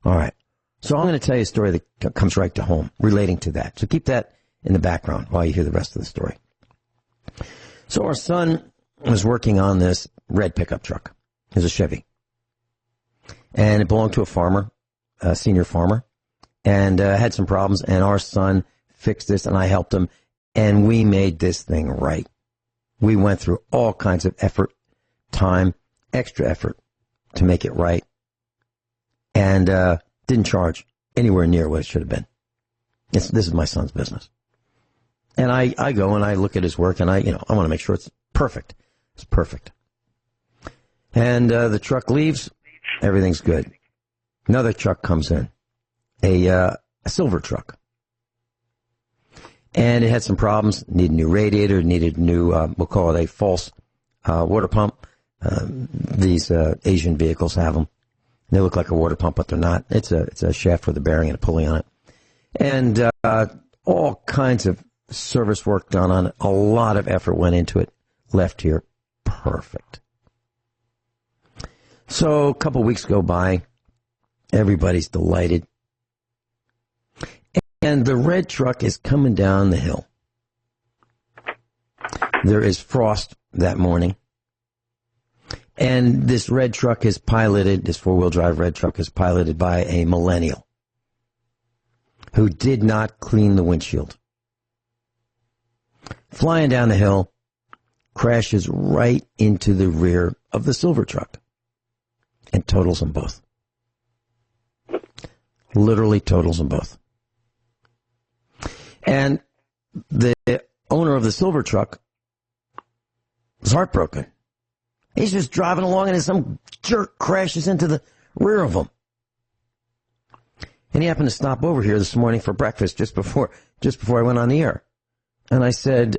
All right. So I'm going to tell you a story that comes right to home relating to that. So keep that in the background while you hear the rest of the story. So our son was working on this red pickup truck. It was a Chevy. And it belonged to a farmer, a senior farmer, and had some problems. And our son fixed this, and I helped him. And we made this thing right. We went through all kinds of effort, time, extra effort to make it right. And didn't charge anywhere near what it should have been. This is my son's business. And I go and I look at his work, and I want to make sure it's perfect. It's perfect. And the truck leaves. Everything's good. Another truck comes in, a silver truck. And it had some problems, needed a new radiator, needed a new, we'll call it a false water pump. These Asian vehicles have them. They look like a water pump, but they're not. It's a shaft with a bearing and a pulley on it. And all kinds of service work done on it. A lot of effort went into it. Left here perfect. So a couple weeks go by. Everybody's delighted. And the red truck is coming down the hill. There is frost that morning. And this red truck is piloted, this four-wheel drive red truck is piloted by a millennial who did not clean the windshield. Flying down the hill, crashes right into the rear of the silver truck and totals them both. Literally totals them both. And the owner of the silver truck was heartbroken. He's just driving along and some jerk crashes into the rear of him. And he happened to stop over here this morning for breakfast just before I went on the air. And I said,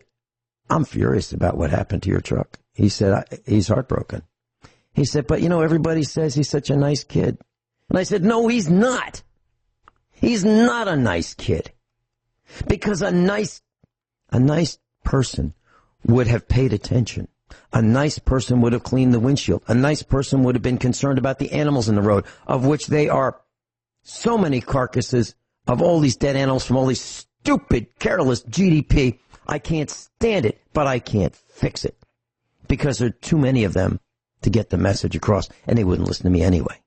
I'm furious about what happened to your truck. He said, he's heartbroken. He said, but everybody says he's such a nice kid. And I said, no, he's not. He's not a nice kid. Because a nice person would have paid attention. A nice person would have cleaned the windshield. A nice person would have been concerned about the animals in the road, of which they are so many carcasses of all these dead animals from all these stupid, careless GDP. I can't stand it, but I can't fix it because there are too many of them to get the message across, and they wouldn't listen to me anyway.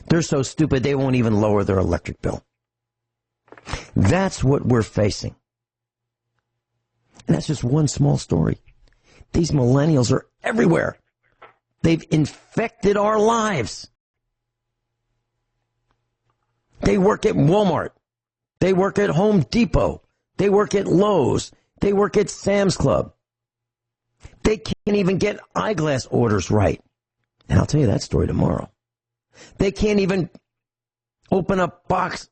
They're so stupid they won't even lower their electric bill. That's what we're facing. And that's just one small story. These millennials are everywhere. They've infected our lives. They work at Walmart. They work at Home Depot. They work at Lowe's. They work at Sam's Club. They can't even get eyeglass orders right. And I'll tell you that story tomorrow. They can't even open a box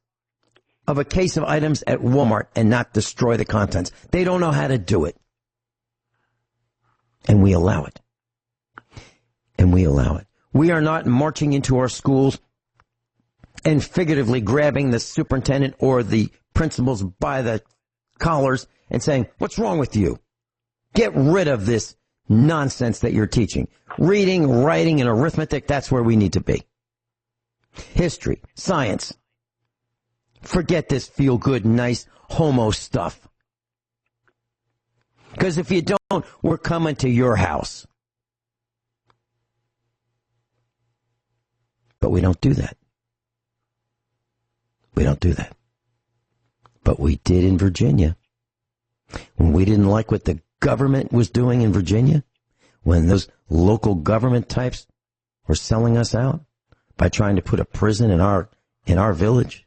of a case of items at Walmart and not destroy the contents. They don't know how to do it. And we allow it. And we allow it. We are not marching into our schools and figuratively grabbing the superintendent or the principals by the collars and saying, what's wrong with you? Get rid of this nonsense that you're teaching. Reading, writing, and arithmetic, that's where we need to be. History, science. Forget this feel-good, nice homo stuff. Because if you don't, we're coming to your house. But we don't do that. We don't do that. But we did in Virginia. When we didn't like what the government was doing in Virginia, when those local government types were selling us out by trying to put a prison in our village,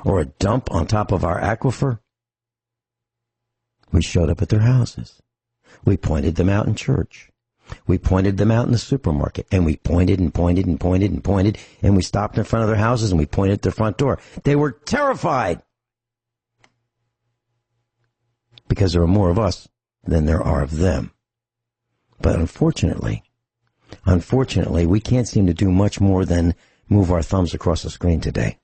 or a dump on top of our aquifer, we showed up at their houses. We pointed them out in church. We pointed them out in the supermarket, and we pointed and pointed and pointed and pointed, and we stopped in front of their houses and we pointed at their front door. They were terrified because there are more of us than there are of them. But unfortunately, we can't seem to do much more than move our thumbs across the screen today.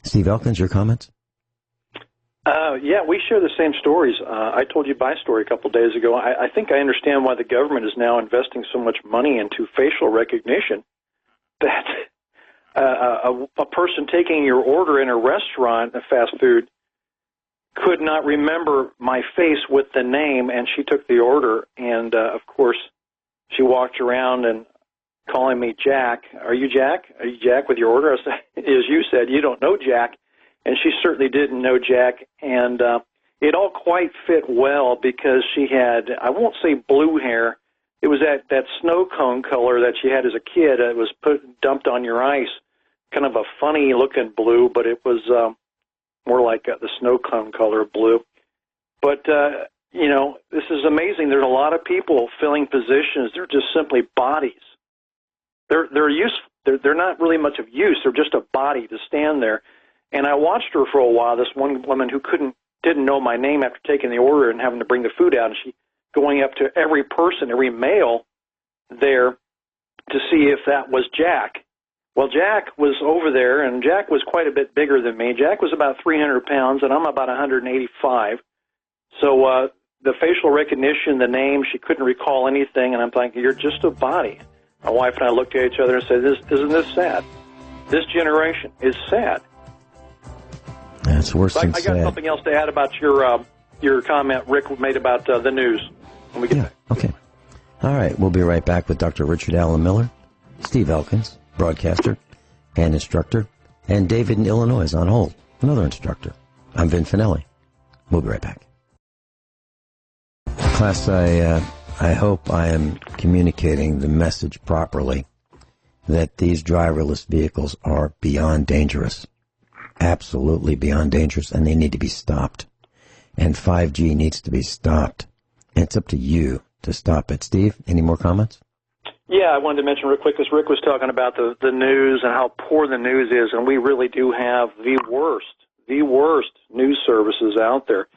Steve Elkins, your comments? Yeah, we share the same stories. I told you my story a couple of days ago. I think I understand why the government is now investing so much money into facial recognition, that a person taking your order in a restaurant, a fast food, could not remember my face with the name, and she took the order, and of course she walked around and calling me Jack. Are you Jack? Are you Jack with your order? I said, as you said, you don't know Jack. And she certainly didn't know Jack, and it all quite fit well because she had, I won't say blue hair, it was that snow cone color that she had as a kid. It was dumped on your ice, kind of a funny-looking blue, but it was more like the snow cone color blue. But, this is amazing. There's a lot of people filling positions. They're just simply bodies. They're not really much of use. They're just a body to stand there. And I watched her for a while, this one woman who didn't know my name after taking the order and having to bring the food out, and she going up to every person, every male there to see if that was Jack. Well, Jack was over there, and Jack was quite a bit bigger than me. Jack was about 300 pounds, and I'm about 185. So the facial recognition, the name, she couldn't recall anything, and I'm thinking, you're just a body. My wife and I looked at each other and said, isn't this sad? This generation is sad. That's worse than sad. I got something else to add about your comment Rick made about the news. When we get back. Okay. All right, we'll be right back with Dr. Richard Allen Miller, Steve Elkins, broadcaster and instructor, and David in Illinois is on hold, another instructor. I'm Vin Finelli. We'll be right back. Class, I hope I am communicating the message properly that these driverless vehicles are beyond dangerous. Absolutely beyond dangerous, and they need to be stopped. And 5G needs to be stopped. And it's up to you to stop it. Steve, any more comments? Yeah, I wanted to mention real quick, because Rick was talking about the news and how poor the news is, and we really do have the worst news services out there.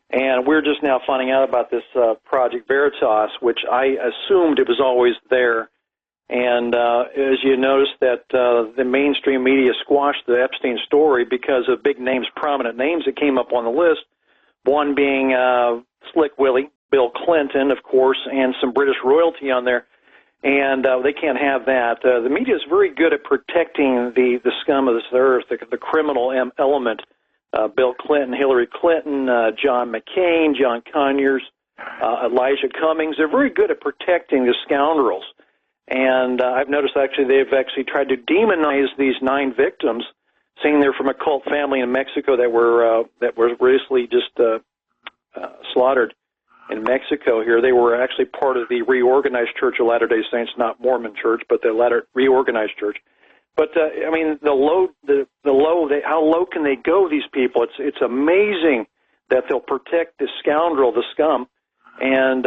And we're just now finding out about this Project Veritas, which I assumed it was always there. And as you notice that the mainstream media squashed the Epstein story because of big names, prominent names that came up on the list, one being Slick Willie, Bill Clinton, of course, and some British royalty on there. And they can't have that. The media is very good at protecting the scum of this earth, the criminal element. Bill Clinton, Hillary Clinton, John McCain, John Conyers, Elijah Cummings. They're very good at protecting the scoundrels. And I've noticed they've tried to demonize these 9 victims, saying they're from a cult family in Mexico that were recently just slaughtered in Mexico here. They were actually part of the Reorganized Church of Latter-day Saints, not Mormon Church, but the Reorganized Church. But how low can they go? These people, it's amazing that they'll protect the scoundrel, the scum, and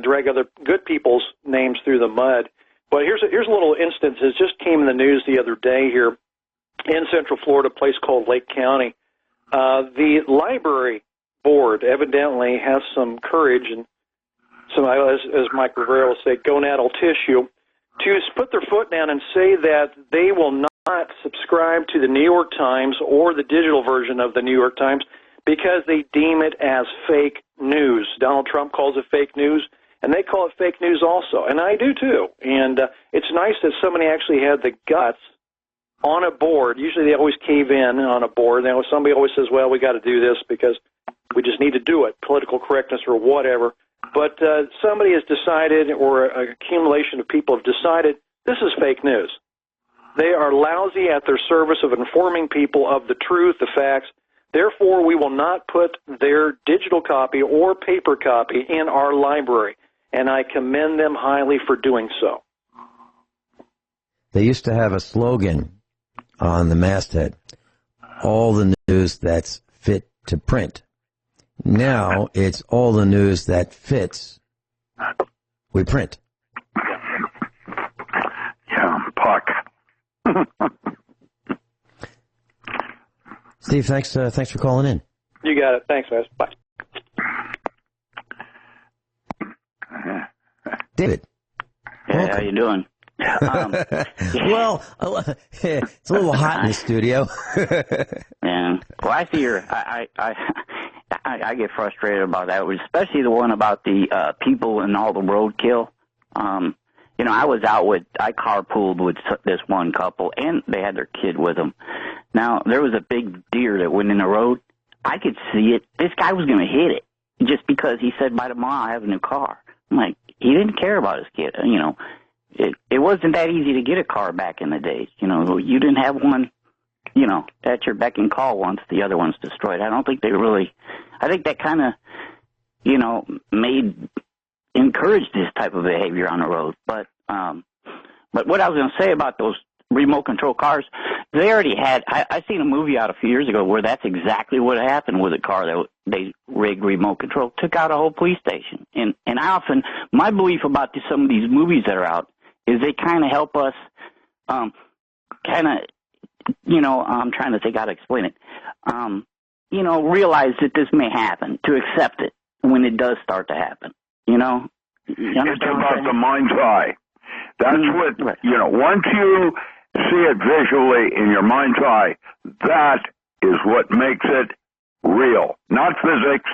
drag other good people's names through the mud. But here's a little instance. It just came in the news the other day here in Central Florida, a place called Lake County. The library board evidently has some courage and some, as Mike Rivera will say, gonadal tissue, to put their foot down and say that they will not subscribe to the New York Times or the digital version of the New York Times because they deem it as fake news. Donald Trump calls it fake news, and they call it fake news also, and I do too. And it's nice that somebody actually had the guts on a board. Usually they always cave in on a board. Somebody always says, well, we got to do this because we just need to do it, political correctness or whatever. But somebody has decided, or an accumulation of people have decided, this is fake news. They are lousy at their service of informing people of the truth, the facts. Therefore, we will not put their digital copy or paper copy in our library, and I commend them highly for doing so. They used to have a slogan on the masthead, all the news that's fit to print Now it's all the news that fits. We print. Yeah, puck. Steve, thanks for calling in. You got it. Thanks, guys. Bye. David. Hey, how you doing? Well, it's a little hot in the studio. Yeah. Well, I see I get frustrated about that, especially the one about the people and all the roadkill. You know, I carpooled with this one couple, and they had their kid with them. Now, there was a big deer that went in the road. I could see it. This guy was going to hit it just because he said, by tomorrow I have a new car. I'm like, he didn't care about his kid. You know, it wasn't that easy to get a car back in the days. You know, you didn't have one, you know, at your beck and call once the other one's destroyed. I don't think they really, I think that kind of, you know, encouraged this type of behavior on the road. But what I was going to say about those remote control cars, they already had, I seen a movie out a few years ago where that's exactly what happened with a car that they rigged remote control, took out a whole police station. And my belief about some of these movies that are out is they kind of help us you know, I'm trying to think how to explain it, you know, realize that this may happen, to accept it when it does start to happen, you know? It's about the mind's eye. That's what, you know, once you see it visually in your mind's eye, that is what makes it real. Not physics,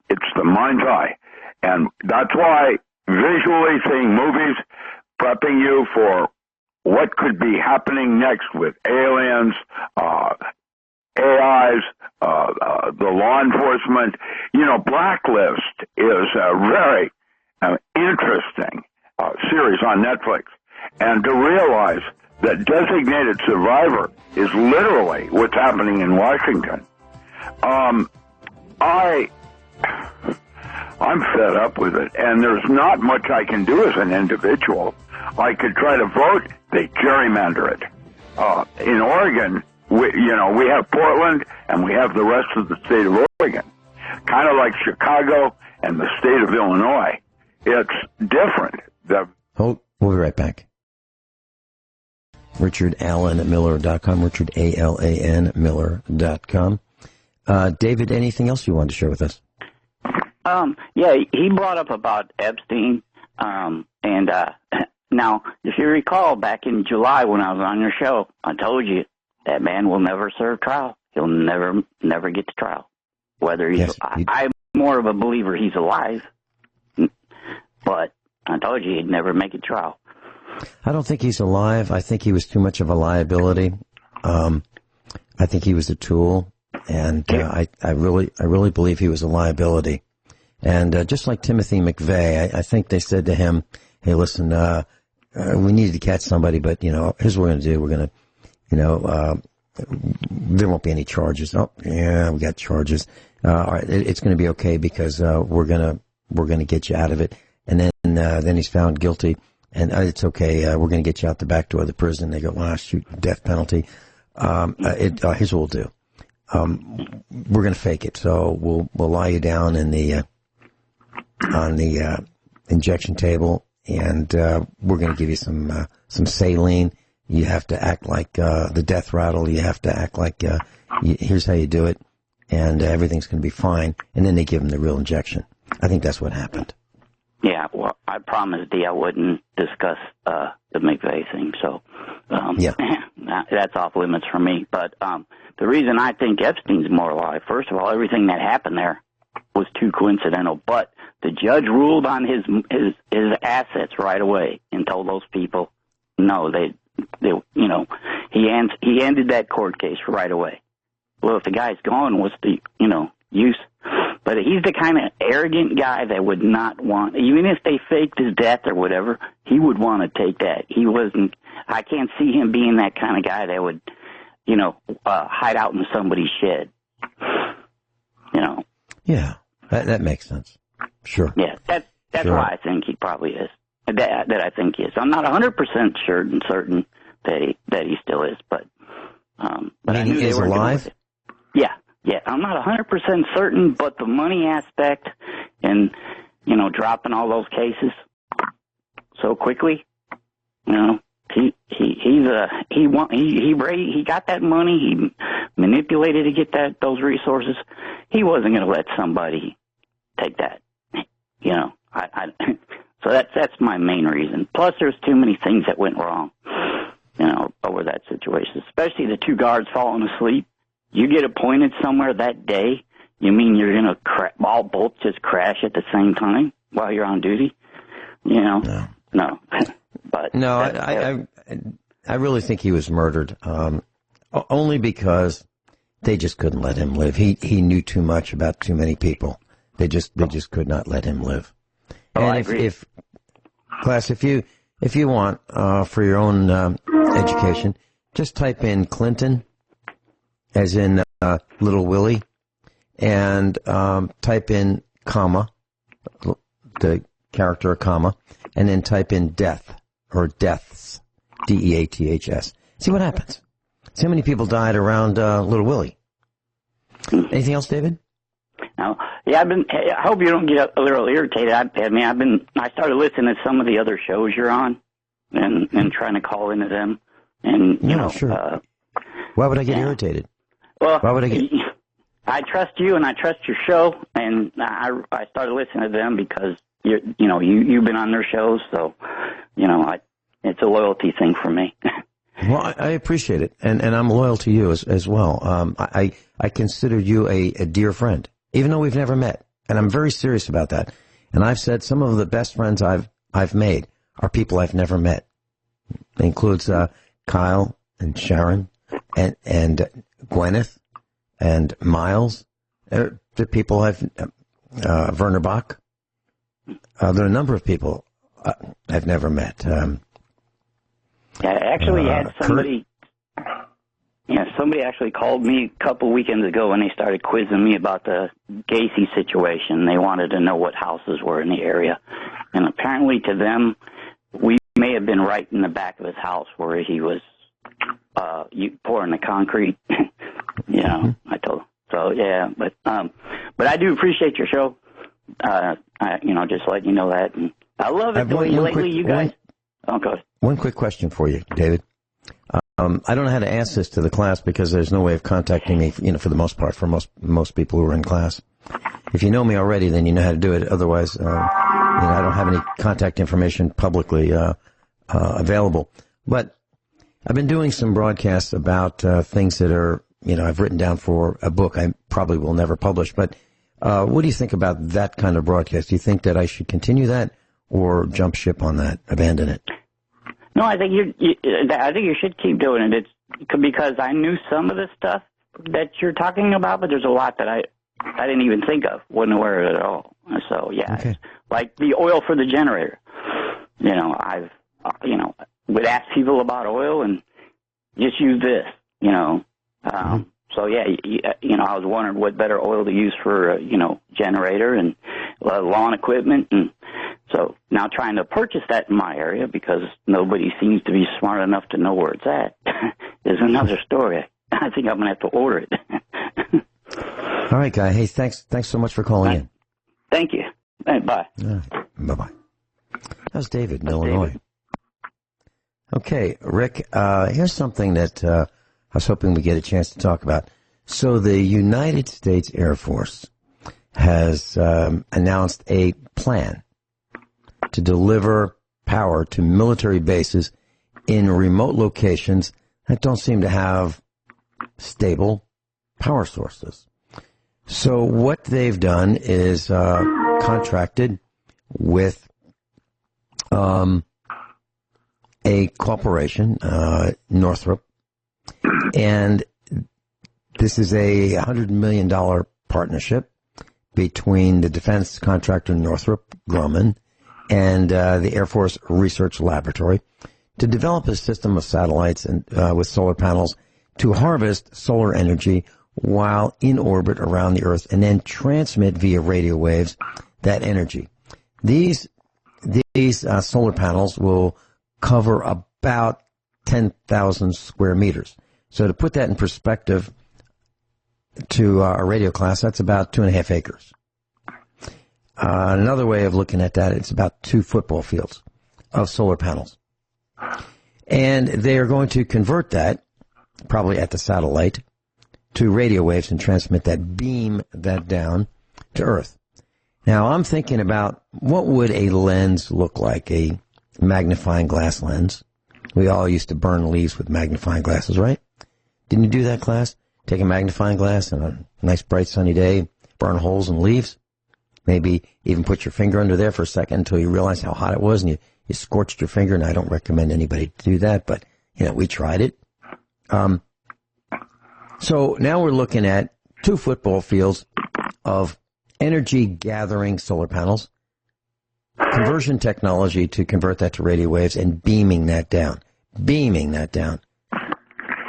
it's the mind's eye. And that's why visually seeing movies, prepping you for what could be happening next with aliens, AIs, the law enforcement. You know, Blacklist is a very interesting series on Netflix. And to realize that Designated Survivor is literally what's happening in Washington. I'm fed up with it, and there's not much I can do as an individual. I could try to vote. They gerrymander it. In Oregon, we have Portland, and we have the rest of the state of Oregon. Kind of like Chicago and the state of Illinois. It's different. We'll be right back. Richard Allen at Miller.com. Richard ALAN Miller.com. David, anything else you wanted to share with us? Yeah, he brought up about Epstein, and now, if you recall, back in July when I was on your show, I told you that man will never serve trial. He'll never get to trial. Whether he's, I'm more of a believer he's alive, but I told you he'd never make a trial. I don't think he's alive. I think he was too much of a liability. I think he was a tool, and I really believe he was a liability. And just like Timothy McVeigh, I think they said to him, "Hey, listen, we needed to catch somebody, but you know, here's what we're going to do. We're going to, you know, there won't be any charges. Oh, yeah, we got charges. All right, it's going to be okay because we're going to get you out of it." And then he's found guilty, and it's okay. We're going to get you out the back door of the prison. They go, "Well, shoot, death penalty." Here's what we'll do. We're going to fake it. So we'll lie you down in the on the injection table, and we're going to give you some saline. You have to act like the death rattle. You have to act like here's how you do it, and everything's going to be fine. And then they give him the real injection. I think that's what happened. Yeah, well, I promised Dee I wouldn't discuss the McVeigh thing, so that's off limits for me. But the reason I think Epstein's more alive, first of all, everything that happened there was too coincidental. But the judge ruled on his assets right away and told those people, no, they you know, he ended that court case right away. Well, if the guy's gone, what's the, you know, use? But he's the kind of arrogant guy that would not want, even if they faked his death or whatever, he would want to take that. He wasn't, I can't see him being that kind of guy that would, you know, hide out in somebody's shed. You know? Yeah, that makes sense. Sure. Yeah, that's sure. Why I think he probably is. That I think he is. I'm not 100% sure and certain that he still is, but I mean, knew he is alive? Yeah, Yeah, I'm not 100% certain, but the money aspect and, dropping all those cases so quickly, he got that money, he manipulated to get those resources. He wasn't going to let somebody take that, so that's my main reason. Plus, there's too many things that went wrong, over that situation, especially the 2 guards falling asleep. You get appointed somewhere that day, you mean you're going to all both just crash at the same time while you're on duty? No. But no, I really think he was murdered, only because they just couldn't let him live. He knew too much about too many people. They just could not let him live. Oh, and I agree. Class, if you want, for your own education, just type in Clinton, as in Little Willie, and type in comma, the character comma, and then type in death or deaths, Deaths. See what happens. See how many people died around Little Willie. Anything else, David? No. Yeah, I hope you don't get a little irritated. I started listening to some of the other shows you're on, and trying to call into them, and sure. Why would I get irritated? Well, why would I get? I trust you, and I trust your show, and I started listening to them because you've been on their shows, so it's a loyalty thing for me. Well, I appreciate it, and I'm loyal to you as well. I consider you a dear friend, even though we've never met, and I'm very serious about that. And I've said some of the best friends I've made are people I've never met. It includes Kyle and Sharon and Gwyneth and Miles. The people Werner Bach. There are a number of people I've never met. I actually had somebody. Yeah, somebody actually called me a couple weekends ago, and they started quizzing me about the Gacy situation. They wanted to know what houses were in the area, and apparently to them, we may have been right in the back of his house where he was pouring the concrete. I told him. So yeah, but I do appreciate your show. Just letting you know that, and I love it lately. You guys. Okay. One quick question for you, David. I don't know how to ask this to the class because there's no way of contacting me, for the most part, for most people who are in class. If you know me already, then you know how to do it. Otherwise, I don't have any contact information publicly available. But I've been doing some broadcasts about things that are, I've written down for a book I probably will never publish. But what do you think about that kind of broadcast? Do you think that I should continue that or jump ship on that, abandon it? No, I think you should keep doing it. It's because I knew some of the stuff that you're talking about, but there's a lot that I didn't even think of, wasn't aware of it at all. So yeah, okay. Like the oil for the generator. I've would ask people about oil and just use this. So yeah, I was wondering what better oil to use for generator and lawn equipment, and so now trying to purchase that in my area because nobody seems to be smart enough to know where it's at is another story. I think I'm going to have to order it. All right, Guy. Hey, thanks so much for calling in. Thank you. Hey, bye. Bye-bye. That was David in Illinois. David. Okay, Rick, here's something that I was hoping we get a chance to talk about. So the United States Air Force has announced a plan to deliver power to military bases in remote locations that don't seem to have stable power sources. So what they've done is contracted with a corporation, Northrop, and this is a $100 million partnership between the defense contractor Northrop Grumman and the Air Force Research Laboratory to develop a system of satellites and with solar panels to harvest solar energy while in orbit around the Earth and then transmit via radio waves that energy. These solar panels will cover about 10,000 square meters. So to put that in perspective, to a radio class, that's about 2.5 acres. Another way of looking at that, it's about 2 football fields of solar panels. And they are going to convert that, probably at the satellite, to radio waves and transmit that, beam that down to Earth. Now, I'm thinking about what would a lens look like, a magnifying glass lens. We all used to burn leaves with magnifying glasses, right? Didn't you do that, class? Take a magnifying glass on a nice, bright, sunny day, burn holes in leaves. Maybe even put your finger under there for a second until you realize how hot it was and you scorched your finger. And I don't recommend anybody to do that, but, we tried it. So now we're looking at 2 football fields of energy gathering solar panels, conversion technology to convert that to radio waves, and beaming that down.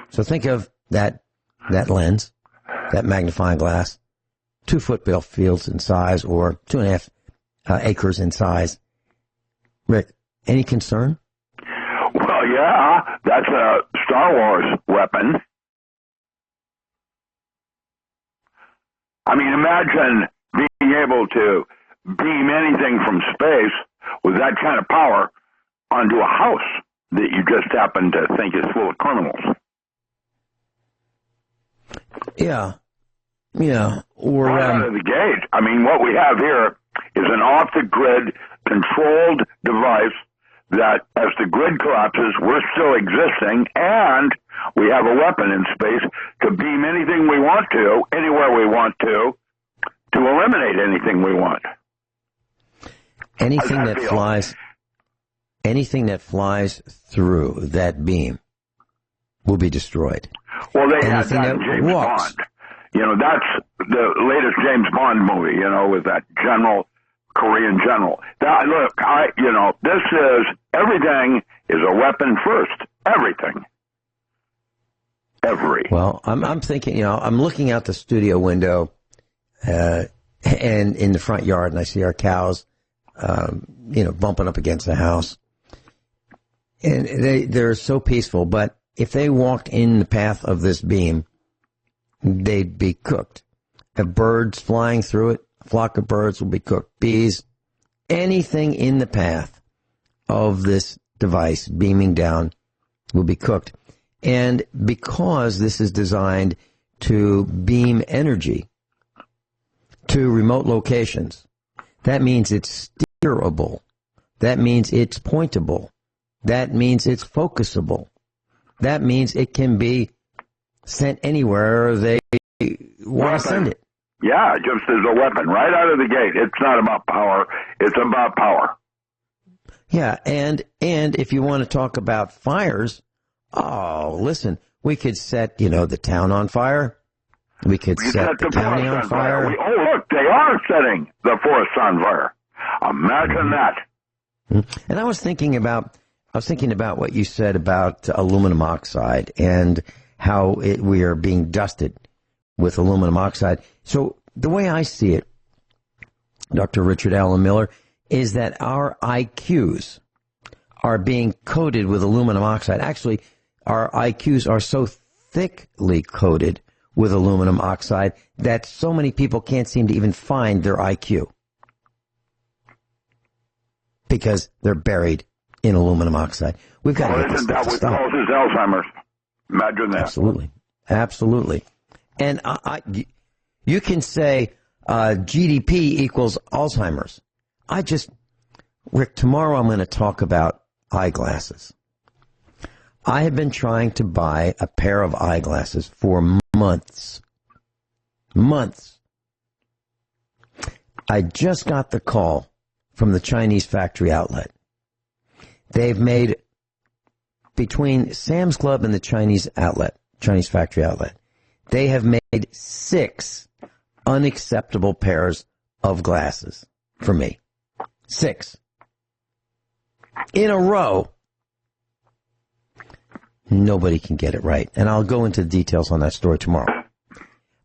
So think of that lens, that magnifying glass, 2 football fields in size, or 2.5 acres in size. Rick, any concern? Well, yeah, that's a Star Wars weapon. I mean, imagine being able to beam anything from space with that kind of power onto a house that you just happen to think is full of criminals. Yeah. Or right out of the gate. I mean, what we have here is an off-the-grid controlled device that, as the grid collapses, we're still existing, and we have a weapon in space to beam anything we want to, anywhere we want to eliminate anything we want. Anything that flies through that beam will be destroyed. Well, they had that in James Bond. That's the latest James Bond movie, with that Korean general. This is, everything is a weapon first. Everything. Well, I'm thinking, I'm looking out the studio window, and in the front yard, and I see our cows, bumping up against the house. And they're so peaceful, but if they walked in the path of this beam, they'd be cooked. Birds flying through it, a flock of birds will be cooked. Bees, anything in the path of this device beaming down will be cooked. And because this is designed to beam energy to remote locations, that means it's steerable. That means it's pointable. That means it's focusable. That means it can be sent anywhere they want to send it. Yeah, just as a weapon, right out of the gate. It's not about power. It's about power. Yeah, and if you want to talk about fires, listen, we could set, the town on fire. We could set the county on fire. Look, they are setting the forest on fire. Imagine that. And I was thinking about what you said about aluminum oxide and how we are being dusted with aluminum oxide. So the way I see it, Dr. Richard Alan Miller, is that our IQs are being coated with aluminum oxide. Actually, our IQs are so thickly coated with aluminum oxide that so many people can't seem to even find their IQ because they're buried in aluminum oxide. We've got to get this stuff to stop. That what causes Alzheimer's? Imagine that. Absolutely. And you can say GDP equals Alzheimer's. Rick, tomorrow I'm going to talk about eyeglasses. I have been trying to buy a pair of eyeglasses for months. I just got the call from the Chinese factory outlet. They've made, between Sam's Club and the Chinese factory outlet, they have made 6 unacceptable pairs of glasses for me. 6. In a row. Nobody can get it right. And I'll go into the details on that story tomorrow.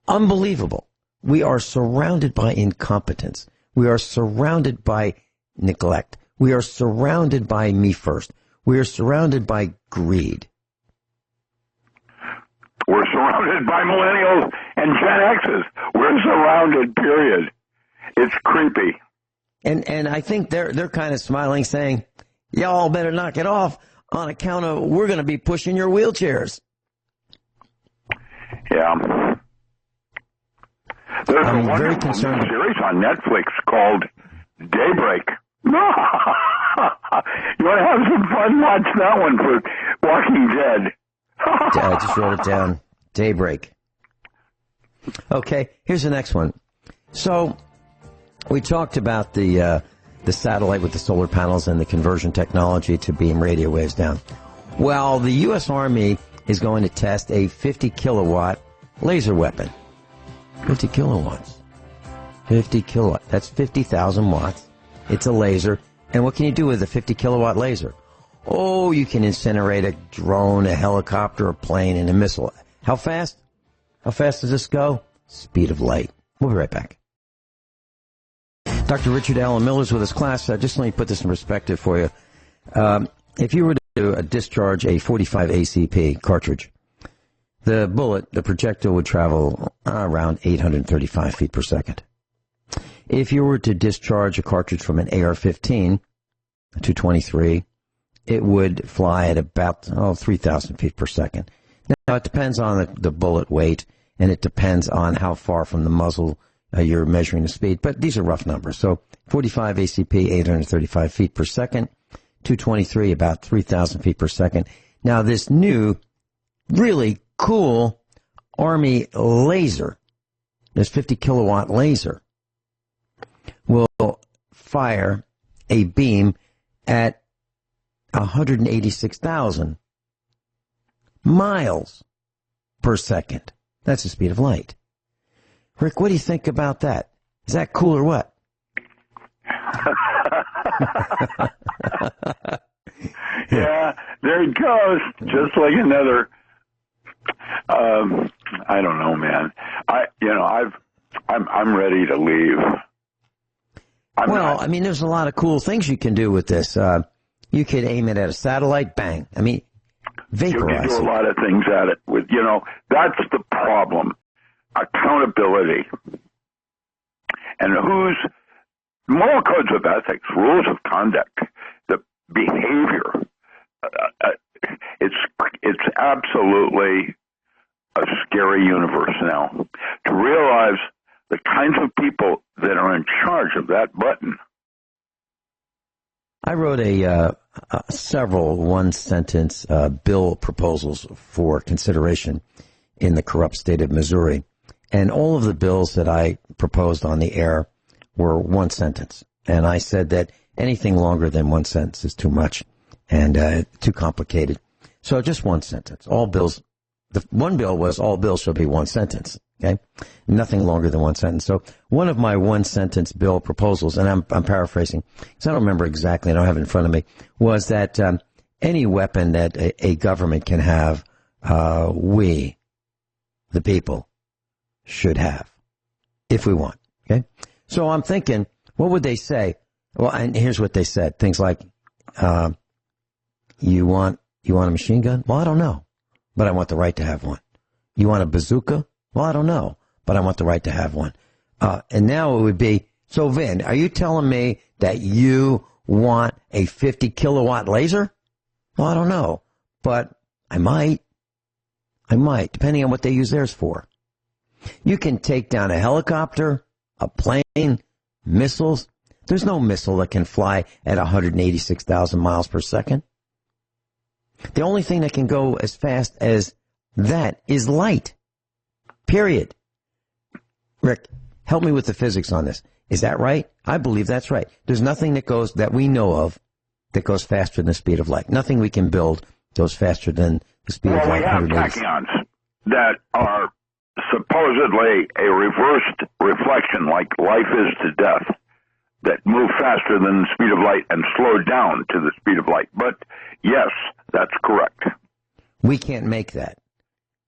Unbelievable. We are surrounded by incompetence. We are surrounded by neglect. We are surrounded by me first. We are surrounded by greed. We're surrounded by millennials and Gen X's. We're surrounded, period. It's creepy. And I think they're kind of smiling, saying, y'all better knock it off on account of we're going to be pushing your wheelchairs. Yeah. There's I'm a very wonderful concerned. series on Netflix called Daybreak. You want to have some fun? Watch that one for Walking Dead. I just wrote it down. Daybreak. Okay, here's the next one. So we talked about the satellite with the solar panels and the conversion technology to beam radio waves down. Well, the U.S. Army is going to test a 50-kilowatt laser weapon. 50 kilowatts. 50 kilowatt. That's 50,000 watts. It's a laser. And what can you do with a 50-kilowatt laser? Oh, you can incinerate a drone, a helicopter, a plane, and a missile. How fast? How fast does this go? Speed of light. We'll be right back. Dr. Richard Allen Miller's with his class. Just let me put this in perspective for you. If you were to discharge a 45 ACP cartridge, the bullet, the projectile, would travel around 835 feet per second. If you were to discharge a cartridge from an AR-15, a 223, it would fly at about 3,000 feet per second. Now, it depends on the bullet weight, and it depends on how far from the muzzle you're measuring the speed, but these are rough numbers. So 45 ACP, 835 feet per second, 223, about 3,000 feet per second. Now, this new, really cool Army laser, this 50-kilowatt laser, will fire a beam at 186,000 miles per second. That's the speed of light. Rick, what do you think about that? Is that cool or what? Yeah, there it goes. Just like another. I don't know, man. I'm ready to leave. I mean, there's a lot of cool things you can do with this. You could aim it at a satellite, bang. I mean, vaporize You can do it. a lot of things at it. That's the problem. Accountability. And whose moral codes of ethics, rules of conduct, the behavior. It's absolutely a scary universe now. To realize the kinds of people that are in charge of that button. I wrote several one-sentence bill proposals for consideration in the corrupt state of Missouri. And all of the bills that I proposed on the air were one sentence. And I said that anything longer than one sentence is too much and too complicated. So just one sentence. All bills, the one bill was all bills shall be one sentence. Okay? Nothing longer than one sentence. So one of my one-sentence bill proposals, and I'm paraphrasing, because I don't remember exactly, I don't have it in front of me, was that any weapon that a government can have, we, the people, should have, if we want. Okay? So I'm thinking, what would they say? Well, and here's what they said. Things like, you want a machine gun? Well, I don't know, but I want the right to have one. You want a bazooka? Well, I don't know, but I want the right to have one. And now it would be, so Vin, are you telling me that you want a 50-kilowatt laser? Well, I don't know, but I might, depending on what they use theirs for. You can take down a helicopter, a plane, missiles. There's no missile that can fly at 186,000 miles per second. The only thing that can go as fast as that is light. Period. Rick, help me with the physics on this. Is that right? I believe that's right. There's nothing that we know of that goes faster than the speed of light. Nothing we can build goes faster than the speed of light. We have tachyons that are supposedly a reversed reflection, like life is to death, that move faster than the speed of light and slow down to the speed of light. But yes, that's correct. We can't make that.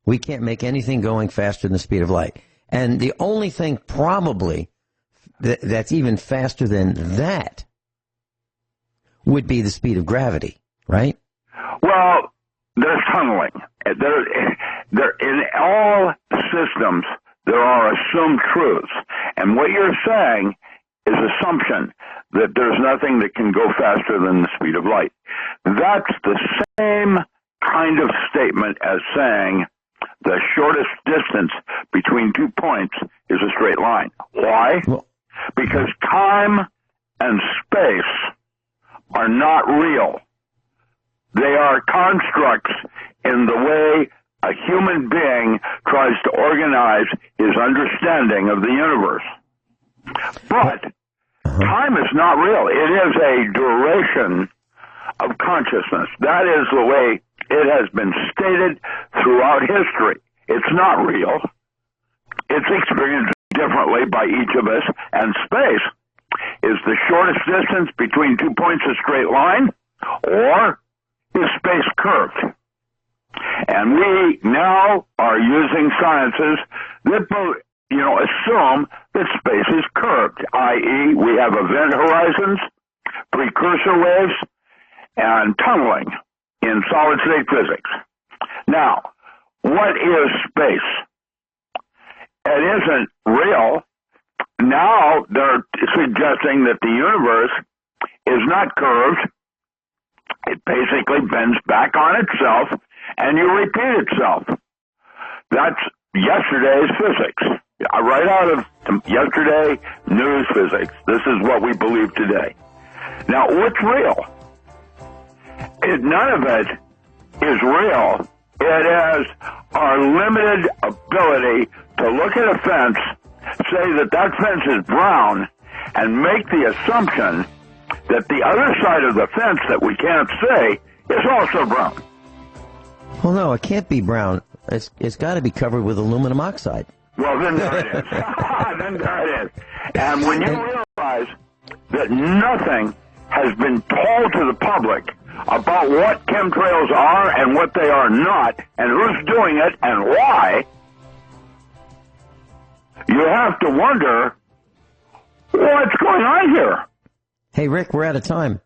We can't make anything going faster than the speed of light. And the only thing probably that's even faster than that would be the speed of gravity, right? Well, there's tunneling. There, in all systems, there are assumed truths. And what you're saying is assumption that there's nothing that can go faster than the speed of light. That's the same kind of statement as saying the shortest distance between 2 points is a straight line. Why? Because time and space are not real. They are constructs in the way a human being tries to organize his understanding of the universe. But time is not real. It is a duration of consciousness. That is the way it has been stated throughout history. It's not real. It's experienced differently by each of us, and space is the shortest distance between 2 points a straight line, or is space curved? And we now are using sciences that both, assume that space is curved, i.e. we have event horizons, precursor waves, and tunneling in solid-state physics. Now, what is space? It isn't real. Now they're suggesting that the universe is not curved. It basically bends back on itself, and you repeat itself. That's yesterday's physics. Right out of yesterday news physics. This is what we believe today. Now, what's real? None of it is real. It is our limited ability to look at a fence, say that that fence is brown, and make the assumption that the other side of the fence that we can't see is also brown. Well, no, it can't be brown. It's got to be covered with aluminum oxide. Well, then there it is. Then there it is. And when you realize that nothing has been told to the public about what chemtrails are and what they are not, and who's doing it and why, you have to wonder what's going on here. Hey, Rick, we're out of time.